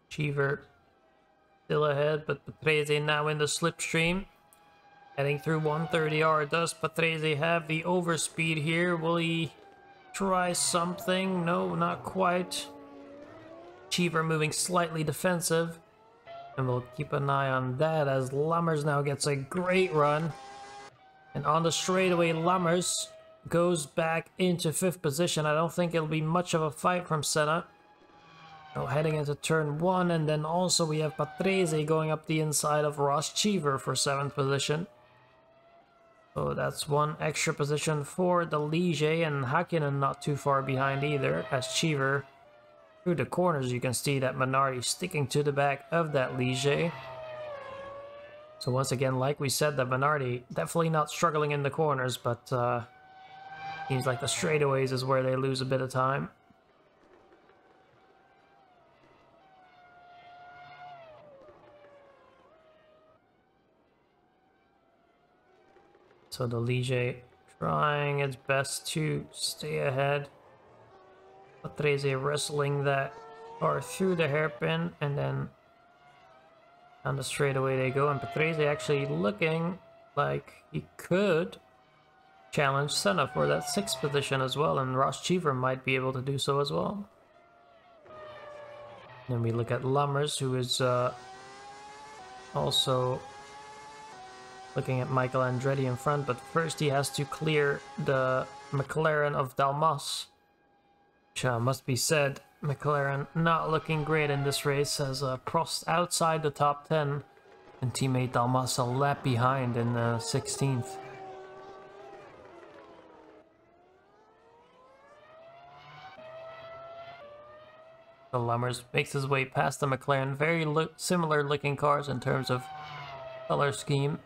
Cheever still ahead, but Patrese now in the slipstream. Heading through 130R. Does Patrese have the overspeed here? Will he try something? No, not quite. Cheever moving slightly defensive. And we'll keep an eye on that as Lammers now gets a great run. And on the straightaway, Lammers goes back into 5th position. I don't think it'll be much of a fight from Senna. Now heading into turn 1, and then also we have Patrese going up the inside of Ross Cheever for 7th position. So that's one extra position for the Ligier, and Hakkinen not too far behind either, as Cheever through the corners you can see that Minardi sticking to the back of that Ligier. So once again, like we said, that Minardi definitely not struggling in the corners, but seems like the straightaways is where they lose a bit of time. So the Ligier trying its best to stay ahead. Patrese wrestling that car through the hairpin, and then on the straightaway they go. And Patrese actually looking like he could challenge Senna for that 6th position as well, and Ross Cheever might be able to do so as well. Then we look at Lammers, who is also looking at Michael Andretti in front, but first he has to clear the McLaren of Dalmas. Which must be said, McLaren not looking great in this race, as Prost outside the top 10 and teammate Dalmas a lap behind in 16th. So Lammers makes his way past the McLaren, very similar looking cars in terms of color scheme.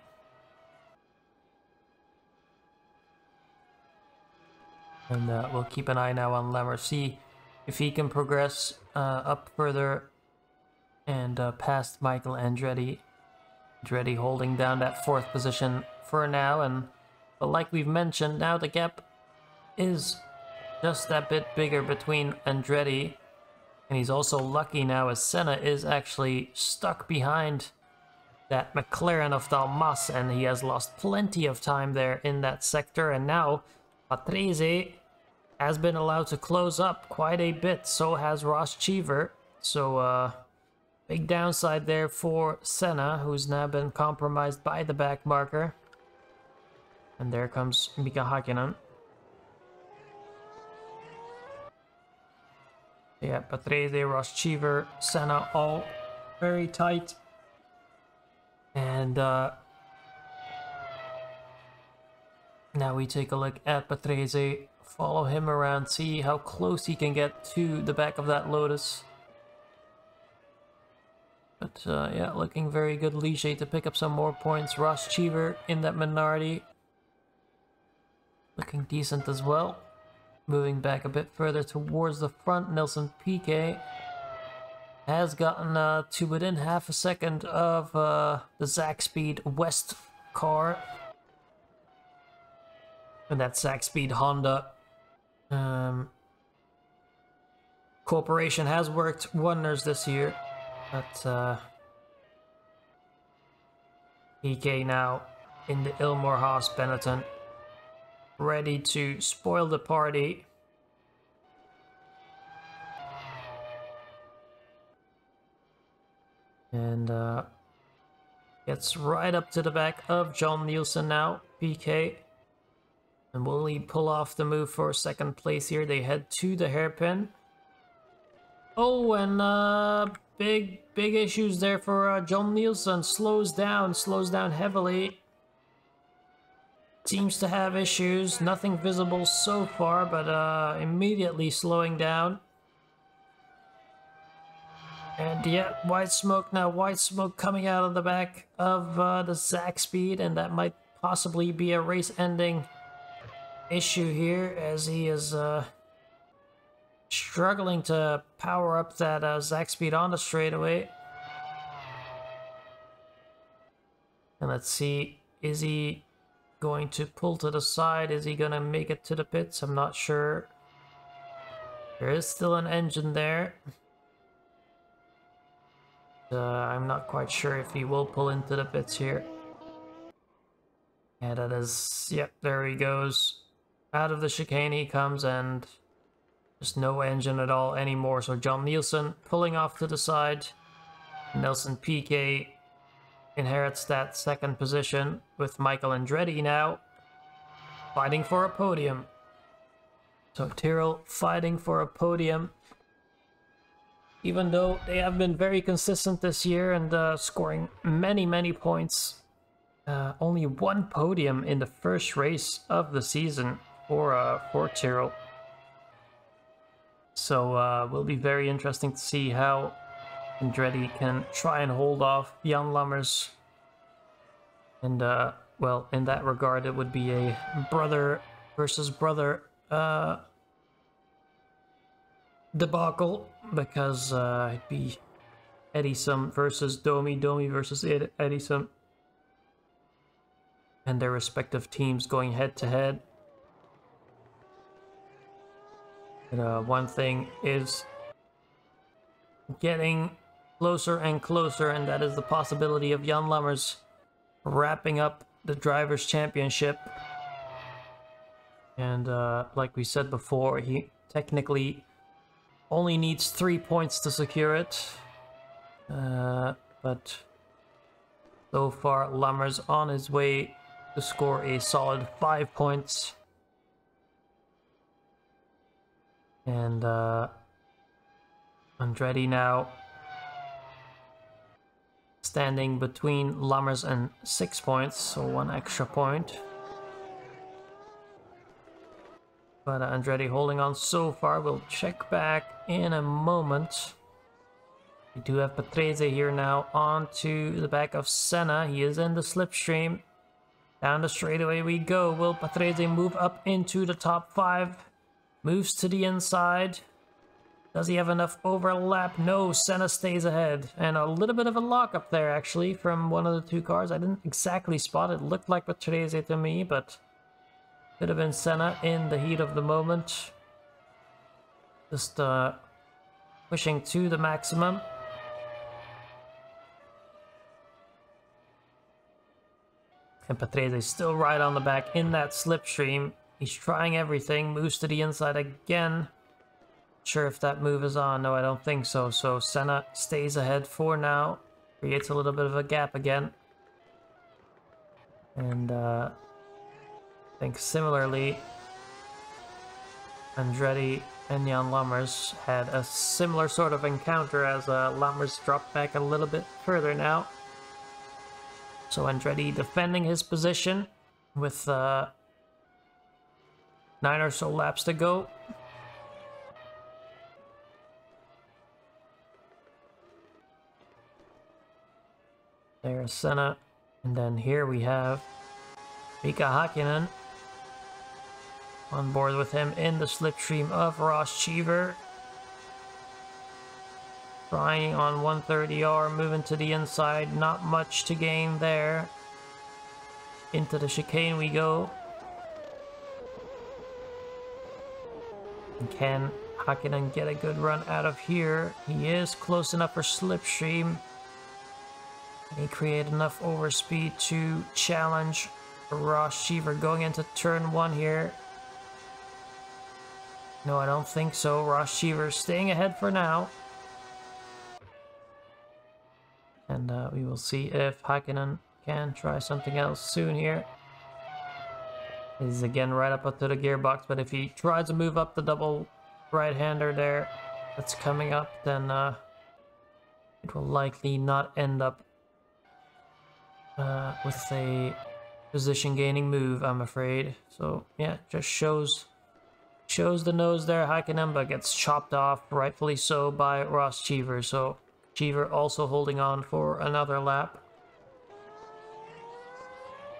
And we'll keep an eye now on Lammers, see if he can progress up further and past Michael Andretti. Andretti holding down that 4th position for now, but like we've mentioned, now the gap is just that bit bigger between Andretti, and he's also lucky now as Senna is actually stuck behind that McLaren of Dalmas, and he has lost plenty of time there in that sector, and now Patrese has been allowed to close up quite a bit, so has Ross Cheever. So big downside there for Senna, who's now been compromised by the back marker. And there comes Mika Hakkinen. Yeah, Patrese, Ross Cheever, Senna all very tight. And now we take a look at Patrese, follow him around, see how close he can get to the back of that Lotus. But yeah, looking very good. Ligier to pick up some more points. Ross Cheever in that Minardi, looking decent as well. Moving back a bit further towards the front, Nelson Piquet has gotten to within half a second of the Zack Speed West car. And that Sack Speed Honda corporation has worked wonders this year. But PK now in the Ilmore Haas Benetton, ready to spoil the party. And gets right up to the back of John Nielsen now, PK. And will he pull off the move for second place here? They head to the hairpin. Oh, and big issues there for John Nielsen. Slows down heavily. Seems to have issues. Nothing visible so far, but immediately slowing down. And yeah, white smoke now. White smoke coming out of the back of the Zack Speed, and that might possibly be a race-ending issue here, as he is struggling to power up that Zack Speed on the straightaway. And let's see, is he going to pull to the side? Is he gonna make it to the pits? I'm not sure. There is still an engine there. I'm not quite sure if he will pull into the pits here. Yeah, that is... Yep, there he goes. Out of the chicane he comes, and there's no engine at all anymore. So John Nielsen pulling off to the side. Nelson PK inherits that second position with Michael Andretti now fighting for a podium. So Tyrrell fighting for a podium. Even though they have been very consistent this year and scoring many points. Only one podium in the first race of the season for Tyrrell. So will be very interesting to see how Andretti can try and hold off Jan Lammers. And well, in that regard, it would be a brother versus brother debacle, because it'd be Edison versus Domi, Domi versus Edison, and their respective teams going head to head. And one thing is getting closer and closer, and that is the possibility of Jan Lammers wrapping up the Drivers' Championship. And like we said before, he technically only needs 3 points to secure it. But so far, Lammers on his way to score a solid 5 points. And Andretti now standing between Lammers and 6 points, so 1 extra point. But Andretti holding on so far. We'll check back in a moment. We do have Patrese here now on to the back of Senna. He is in the slipstream. Down the straightaway we go. Will Patrese move up into the top 5? Moves to the inside. Does he have enough overlap? No, Senna stays ahead. And a little bit of a lockup there, actually, from one of the two cars. I didn't exactly spot it. It looked like Patrese to me, but could have been Senna in the heat of the moment. Just pushing to the maximum. And Patrese still right on the back in that slipstream. He's trying everything. Moves to the inside again. Sure if that move is on. No, I don't think so. So Senna stays ahead for now. Creates a little bit of a gap again. And I think similarly, Andretti and Jan Lammers had a similar sort of encounter as Lammers dropped back a little bit further now. So Andretti defending his position with 9 or so laps to go. There's Senna, and then here we have Mika Hakkinen on board with him in the slipstream of Ross Cheever. Trying on 130R, moving to the inside, not much to gain there. Into the chicane we go. Can Hakkinen get a good run out of here? He is close enough for slipstream. Can he create enough overspeed to challenge Ross Cheever going into turn 1 here? No, I don't think so. Ross Cheever staying ahead for now. And we will see if Hakkinen can try something else soon here. He's again right up to the gearbox, but if he tries to move up the double right-hander there that's coming up, then it will likely not end up with a position gaining move, I'm afraid. So yeah, just shows the nose there. Hakkinen, but gets chopped off, rightfully so, by Ross Cheever. So Cheever also holding on for another lap.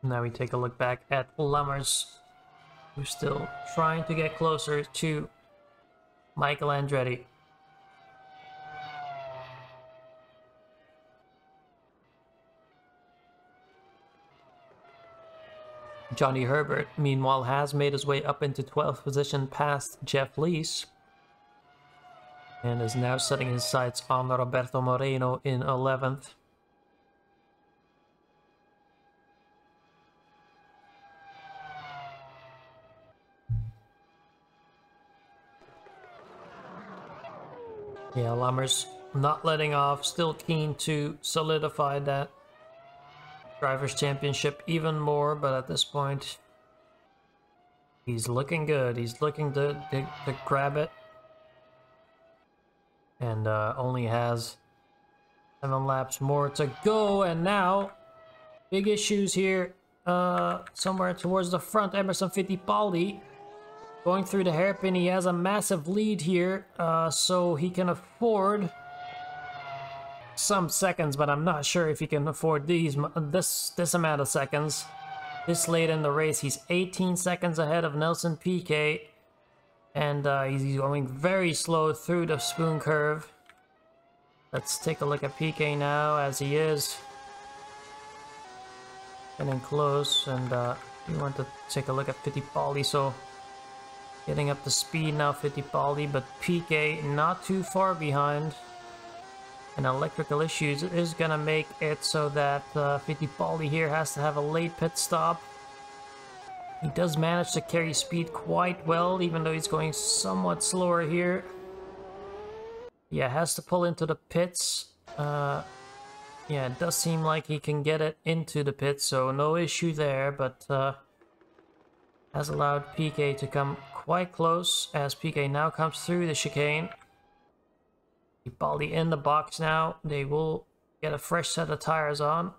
Now we take a look back at Lammers, who's still trying to get closer to Michael Andretti. Johnny Herbert, meanwhile, has made his way up into 12th position past Jeff Lees, and is now setting his sights on Roberto Moreno in 11th. Yeah, Lammers not letting off, still keen to solidify that Drivers' Championship even more, but at this point, he's looking good. He's looking to grab it. And only has 7 laps more to go, and now, big issues here, somewhere towards the front. Emerson Fittipaldi going through the hairpin. He has a massive lead here, so he can afford some seconds, but I'm not sure if he can afford this amount of seconds. This late in the race, he's 18 seconds ahead of Nelson Piquet, and he's going very slow through the spoon curve. Let's take a look at Piquet now, as he is getting close, and we want to take a look at Fittipaldi. So getting up to speed now, Fittipaldi, but Piquet not too far behind. And electrical issues is gonna make it so that Fittipaldi here has to have a late pit stop. He does manage to carry speed quite well, even though he's going somewhat slower here. Yeah, has to pull into the pits. Yeah, it does seem like he can get it into the pits, so no issue there, but has allowed Piquet to come quite close as Piquet now comes through the chicane. Fittipaldi in the box now. They will get a fresh set of tires on.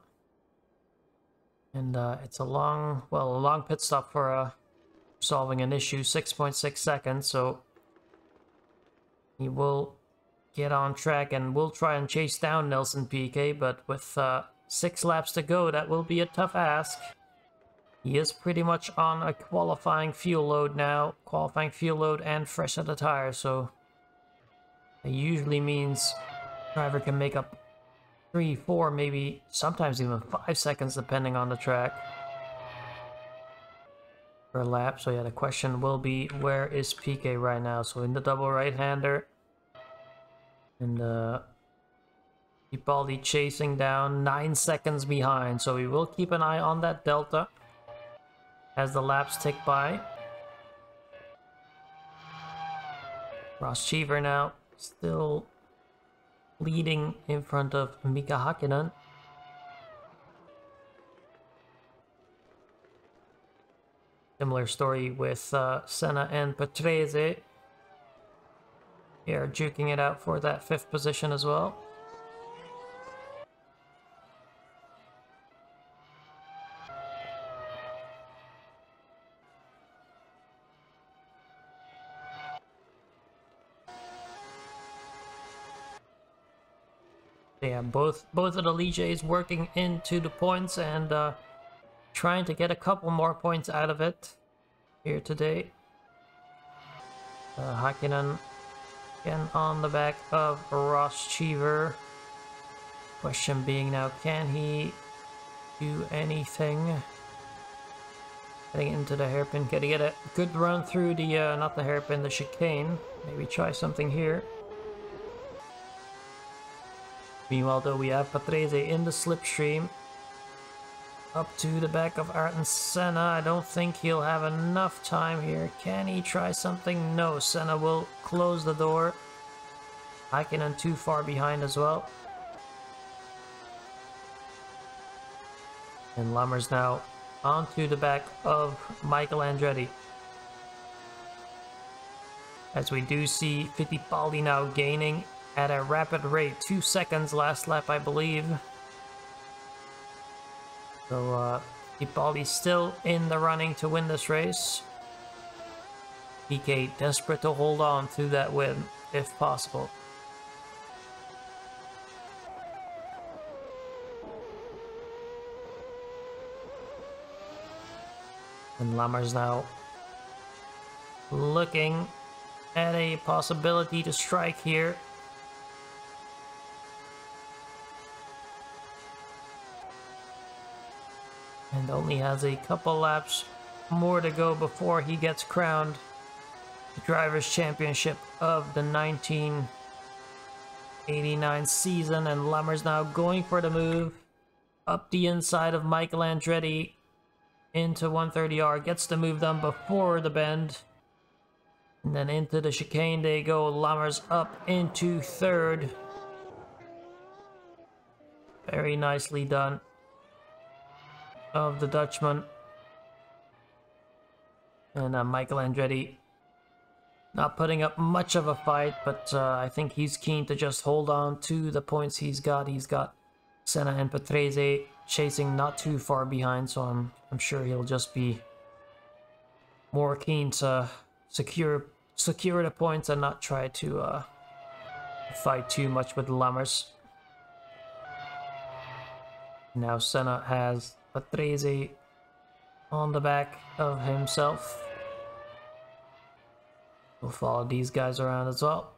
And it's a long pit stop for solving an issue, 6.6 seconds, so he will get on track and will try and chase down Nelson Piquet, but with 6 laps to go, that will be a tough ask. He is pretty much on a qualifying fuel load now, qualifying fuel load and fresh set of tires, so it usually means driver can make up 3, 4, maybe sometimes even 5 seconds depending on the track per lap. So yeah, the question will be, where is Piquet right now? So in the double right-hander, and Fittipaldi chasing down 9 seconds behind, so we will keep an eye on that delta as the laps tick by. Ross Cheever now still leading in front of Mika Hakkinen. Similar story with Senna and Patrese. They are duking it out for that 5th position as well. Yeah, both of the Ligiers working into the points and trying to get a couple more points out of it here today. Hakkinen again on the back of Ross Cheever. Question being now, can he do anything? Heading into the hairpin. Gotta get a good run through the, not the hairpin, the chicane. Maybe try something here. Meanwhile, though, we have Patrese in the slipstream. Up to the back of Ayrton Senna. I don't think he'll have enough time here. Can he try something? No, Senna will close the door. Hakkinen too far behind as well. And Lammers now onto the back of Michael Andretti. As we do see Fittipaldi now gaining at a rapid rate. 2 seconds last lap, I believe. So Fittipaldi still in the running to win this race. PK desperate to hold on to that win if possible. And Lammers now looking at a possibility to strike here. And only has a couple laps more to go before he gets crowned the Drivers' Championship of the 1989 season. And Lammers now going for the move up the inside of Michael Andretti into 130R. Gets the move done before the bend. And then into the chicane they go. Lammers up into third. Very nicely done of the Dutchman. And Michael Andretti not putting up much of a fight, but I think he's keen to just hold on to the points he's got. He's got Senna and Patrese chasing not too far behind, so I'm sure he'll just be more keen to secure the points and not try to fight too much with the Lammers. Now Senna has Patrese on the back of himself. We'll follow these guys around as well.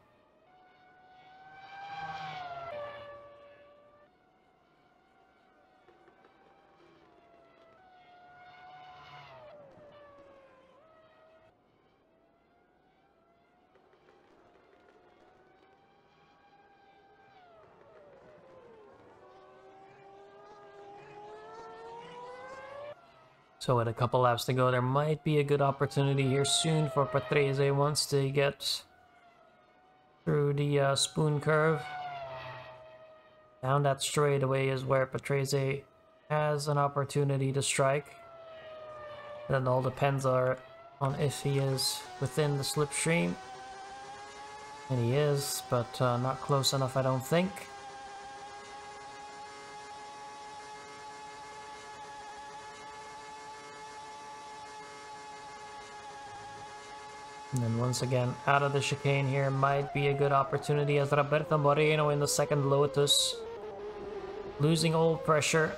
So with a couple laps to go, there might be a good opportunity here soon for Patrese once they get through the spoon curve. Down that straightaway is where Patrese has an opportunity to strike. Then all depends on if he is within the slipstream. And he is, but not close enough, I don't think. And then once again, out of the chicane here might be a good opportunity as Roberto Moreno in the second Lotus. Losing oil pressure.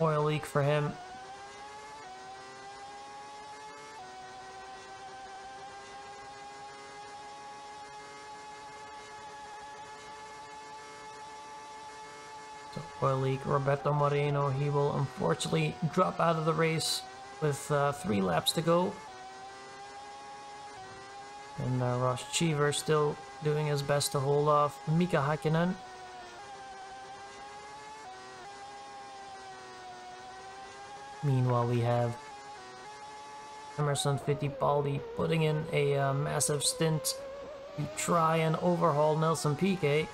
Oil leak for him. So oil leak, Roberto Moreno, he will unfortunately drop out of the race with 3 laps to go. And Ross Cheever still doing his best to hold off Mika Hakkinen. Meanwhile, we have Emerson Fittipaldi putting in a massive stint to try and overhaul Nelson Piquet.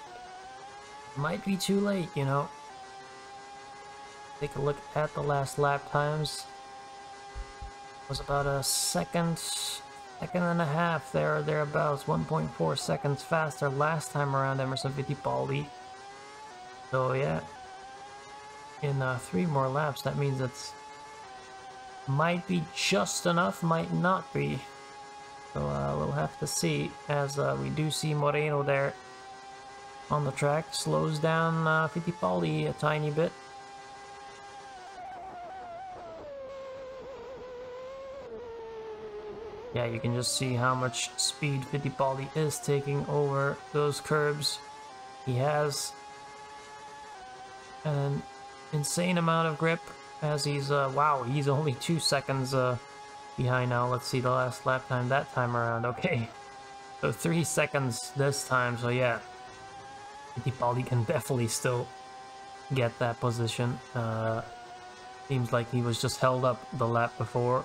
Might be too late, you know. Take a look at the last lap times. It was about a second and a half there or thereabouts. 1.4 seconds faster last time around Emerson Fittipaldi. So yeah, in 3 more laps, that means it's might be just enough, might not be. So we'll have to see, as we do see Moreno there on the track. Slows down Fittipaldi a tiny bit. Yeah, you can just see how much speed Fittipaldi is taking over those curbs. He has an insane amount of grip as he's, wow, he's only 2 seconds behind now. Let's see the last lap time that time around. Okay, so 3 seconds this time, so yeah, Fittipaldi can definitely still get that position. Seems like he was just held up the lap before.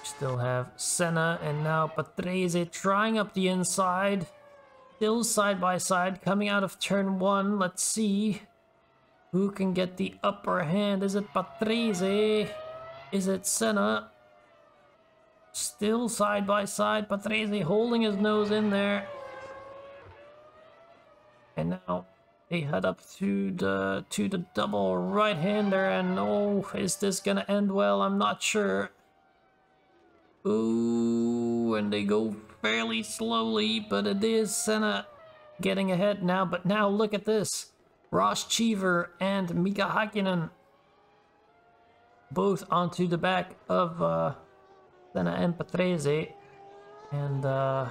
Still have Senna and now Patrese trying up the inside. Still side by side coming out of turn 1. Let's see who can get the upper hand. Is it Patrese? Is it Senna? Still side by side. Patrese holding his nose in there. And now they head up to the double right-hander, and oh, is this gonna end well? I'm not sure. Ooh, and they go fairly slowly, but it is Senna getting ahead now. But now look at this. Ross Cheever and Mika Hakkinen both onto the back of Senna and Patrese. And I'm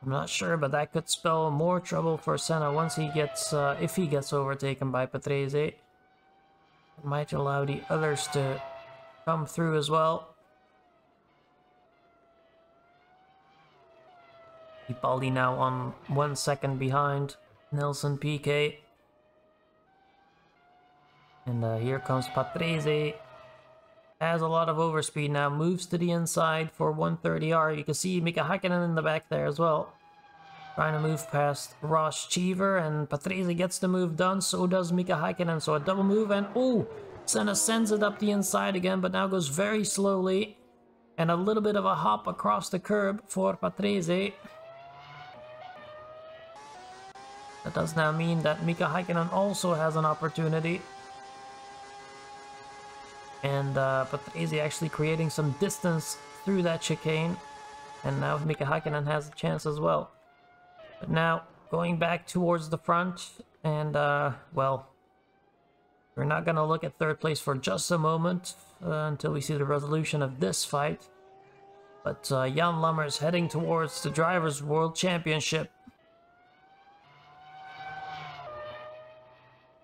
not sure, but that could spell more trouble for Senna once he gets, if he gets overtaken by Patrese. It might allow the others to come through as well. Fittipaldi now on 1 second behind Nelson Piquet. And here comes Patrese. Has a lot of overspeed now, moves to the inside for 130R. You can see Mika Hakkinen in the back there as well. Trying to move past Ross Cheever, and Patrese gets the move done, so does Mika Hakkinen. So a double move, and oh, Senna sends it up the inside again, but now goes very slowly. And a little bit of a hop across the curb for Patrese. That does now mean that Mika Hakkinen also has an opportunity. And Patrese actually creating some distance through that chicane. And now Mika Hakkinen has a chance as well. But now going back towards the front. And well, we're not going to look at third place for just a moment until we see the resolution of this fight. But Jan Lammers heading towards the Drivers' World Championship.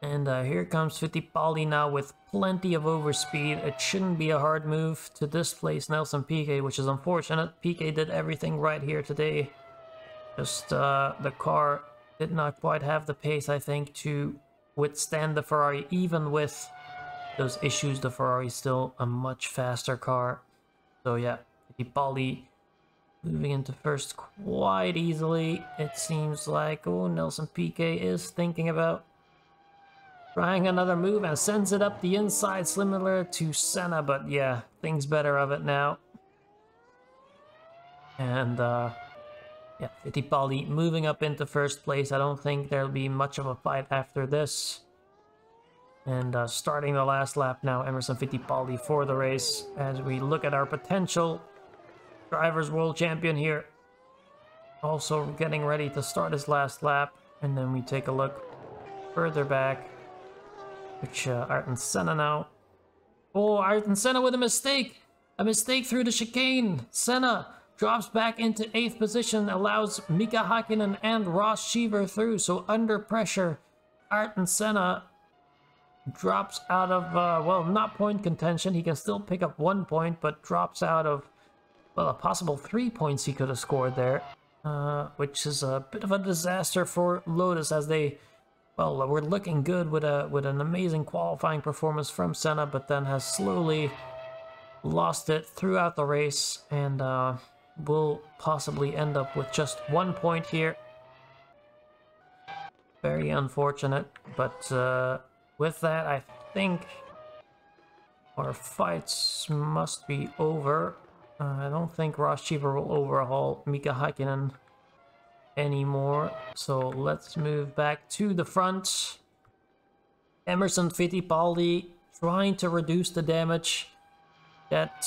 And here comes Fittipaldi now with plenty of overspeed. It shouldn't be a hard move to displace Nelson Piquet, which is unfortunate. Piquet did everything right here today. Just the car did not quite have the pace, I think, to withstand the Ferrari. Even with those issues, the Ferrari is still a much faster car. So yeah, Fittipaldi moving into first quite easily. It seems like, oh, Nelson Piquet is thinking about trying another move and sends it up the inside, similar to Senna, but yeah, thinks better of it now. And yeah, Fittipaldi moving up into first place. I don't think there'll be much of a fight after this. And starting the last lap now, Emerson Fittipaldi for the race, as we look at our potential Drivers' World Champion here. Also getting ready to start his last lap, and then we take a look further back. Which Ayrton Senna now. Oh, Ayrton Senna with a mistake! A mistake through the chicane! Senna drops back into 8th position, allows Mika Hakkinen and Ross Cheever through, so under pressure, Ayrton Senna drops out of, well, not point contention. He can still pick up 1 point, but drops out of, well, a possible 3 points he could have scored there. Which is a bit of a disaster for Lotus, as they, well, we're looking good with an amazing qualifying performance from Senna, but then has slowly lost it throughout the race, and will possibly end up with just 1 point here. Very unfortunate, but with that, I think our fights must be over. I don't think Ross Cheever will overhaul Mika Hakkinen anymore, so let's move back to the front. Emerson Fittipaldi trying to reduce the damage that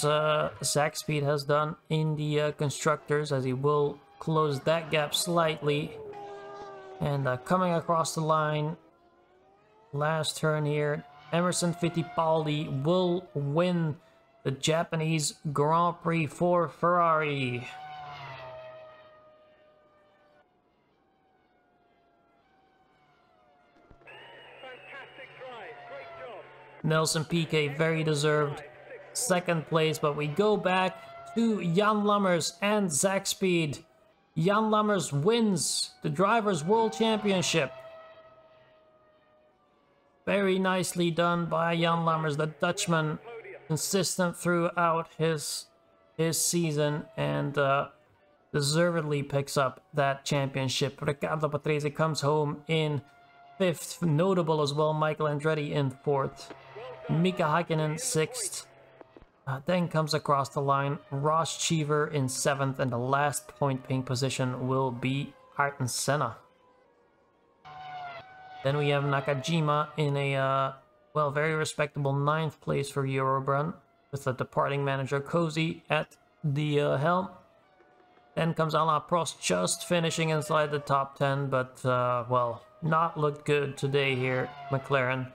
Zach Speed has done in the constructors, as he will close that gap slightly. And coming across the line, last turn here, Emerson Fittipaldi will win the Japanese Grand Prix for Ferrari. Nelson Piquet, very deserved second place, but we go back to Jan Lammers and Zach Speed. Jan Lammers wins the Drivers' World Championship. Very nicely done by Jan Lammers, the Dutchman, consistent throughout his season, and deservedly picks up that championship. Riccardo Patrese comes home in 5th, notable as well, Michael Andretti in 4th, Mika Häkkinen 6th, then comes across the line Ross Cheever in 7th, and the last point pink position will be Ayrton Senna. Then we have Nakajima in a, well, very respectable 9th place for Eurobrun, with the departing manager Cozy at the helm. Then comes Alain Prost, just finishing inside the top 10, but, well, not looked good today here, McLaren.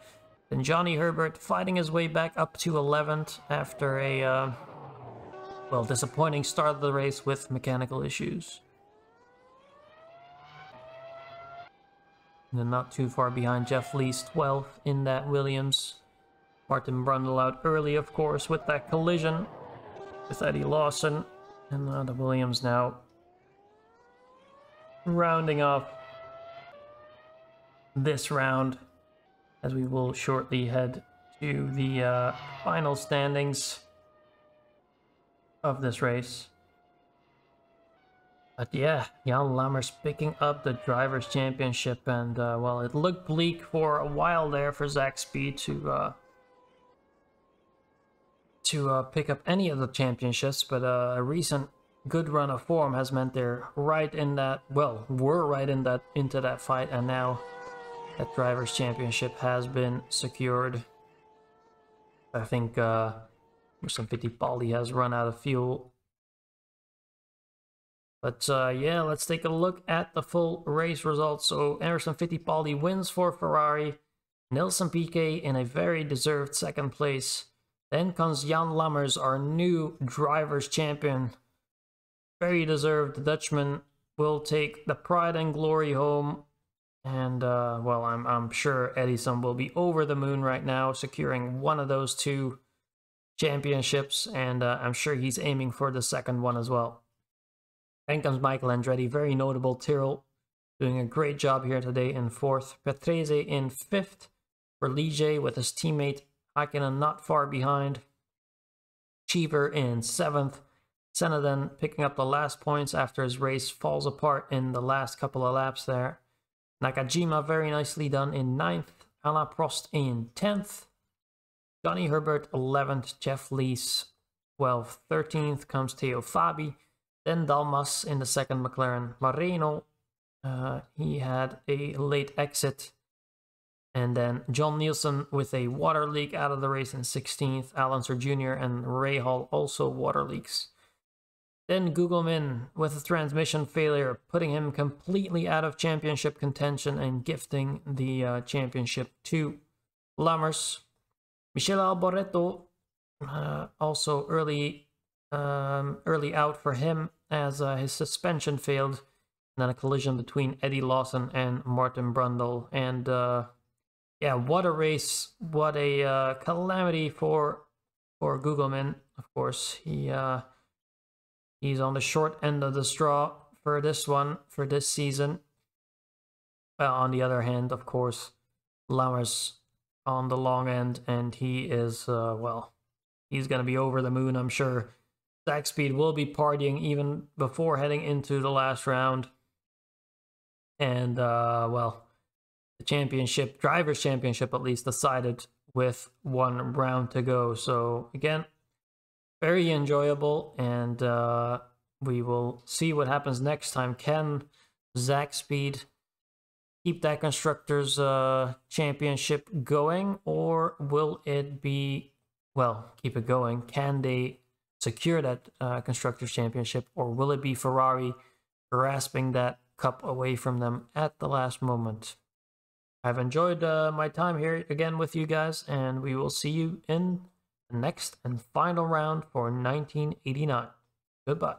Then Johnny Herbert fighting his way back up to 11th after a, well, disappointing start of the race with mechanical issues. And then not too far behind, Jeff Lees 12th in that Williams. Martin Brundle out early, of course, with that collision with Eddie Lawson. And the Williams now rounding off this round, as we will shortly head to the final standings of this race. But yeah, Jan Lammers picking up the Drivers' Championship, and well, it looked bleak for a while there for Zach Speed to pick up any of the championships, but a recent good run of form has meant they're right in that, well, we're right in that, into that fight, and now that Drivers' Championship has been secured. I think Emerson Fittipaldi has run out of fuel. But yeah, let's take a look at the full race results. So Emerson Fittipaldi wins for Ferrari. Nelson Piquet in a very deserved second place. Then comes Jan Lammers, our new Drivers' Champion. Very deserved. The Dutchman will take the pride and glory home. And, well, I'm sure Edison will be over the moon right now, securing one of those two championships. And I'm sure he's aiming for the second one as well. Then comes Michael Andretti, very notable. Tyrrell doing a great job here today in 4th. Patrese in 5th for Ligier with his teammate Häkkinen not far behind. Cheever in 7th. Senna then picking up the last points after his race falls apart in the last couple of laps there. Nakajima very nicely done in 9th. Alain Prost in 10th. Johnny Herbert 11th. Jeff Lees 12th. 13th comes Theo Fabi. Then Dalmas in the second McLaren. Moreno, he had a late exit. And then John Nielsen with a water leak out of the race in 16th. Alan Sir Jr. and Ray Hall also water leaks. Then Gugelmin with a transmission failure, putting him completely out of championship contention and gifting the championship to Lammers. Michele Alboreto also early out for him as his suspension failed. And then a collision between Eddie Lawson and Martin Brundle. And yeah, what a race, what a calamity for Gugelmin. Of course, he's on the short end of the straw for this one, for this season. On the other hand, of course, Lammers on the long end, and he is, well, he's going to be over the moon, I'm sure. Zach Speed will be partying even before heading into the last round. And, well, the championship, Drivers' Championship at least, decided with one round to go. So, again, very enjoyable, and we will see what happens next time. Can Zach Speed keep that Constructors' Championship going, or will it be, well, keep it going? Can they secure that Constructors' Championship, or will it be Ferrari grasping that cup away from them at the last moment? I've enjoyed my time here again with you guys, and we will see you in the next and final round for 1989. Goodbye.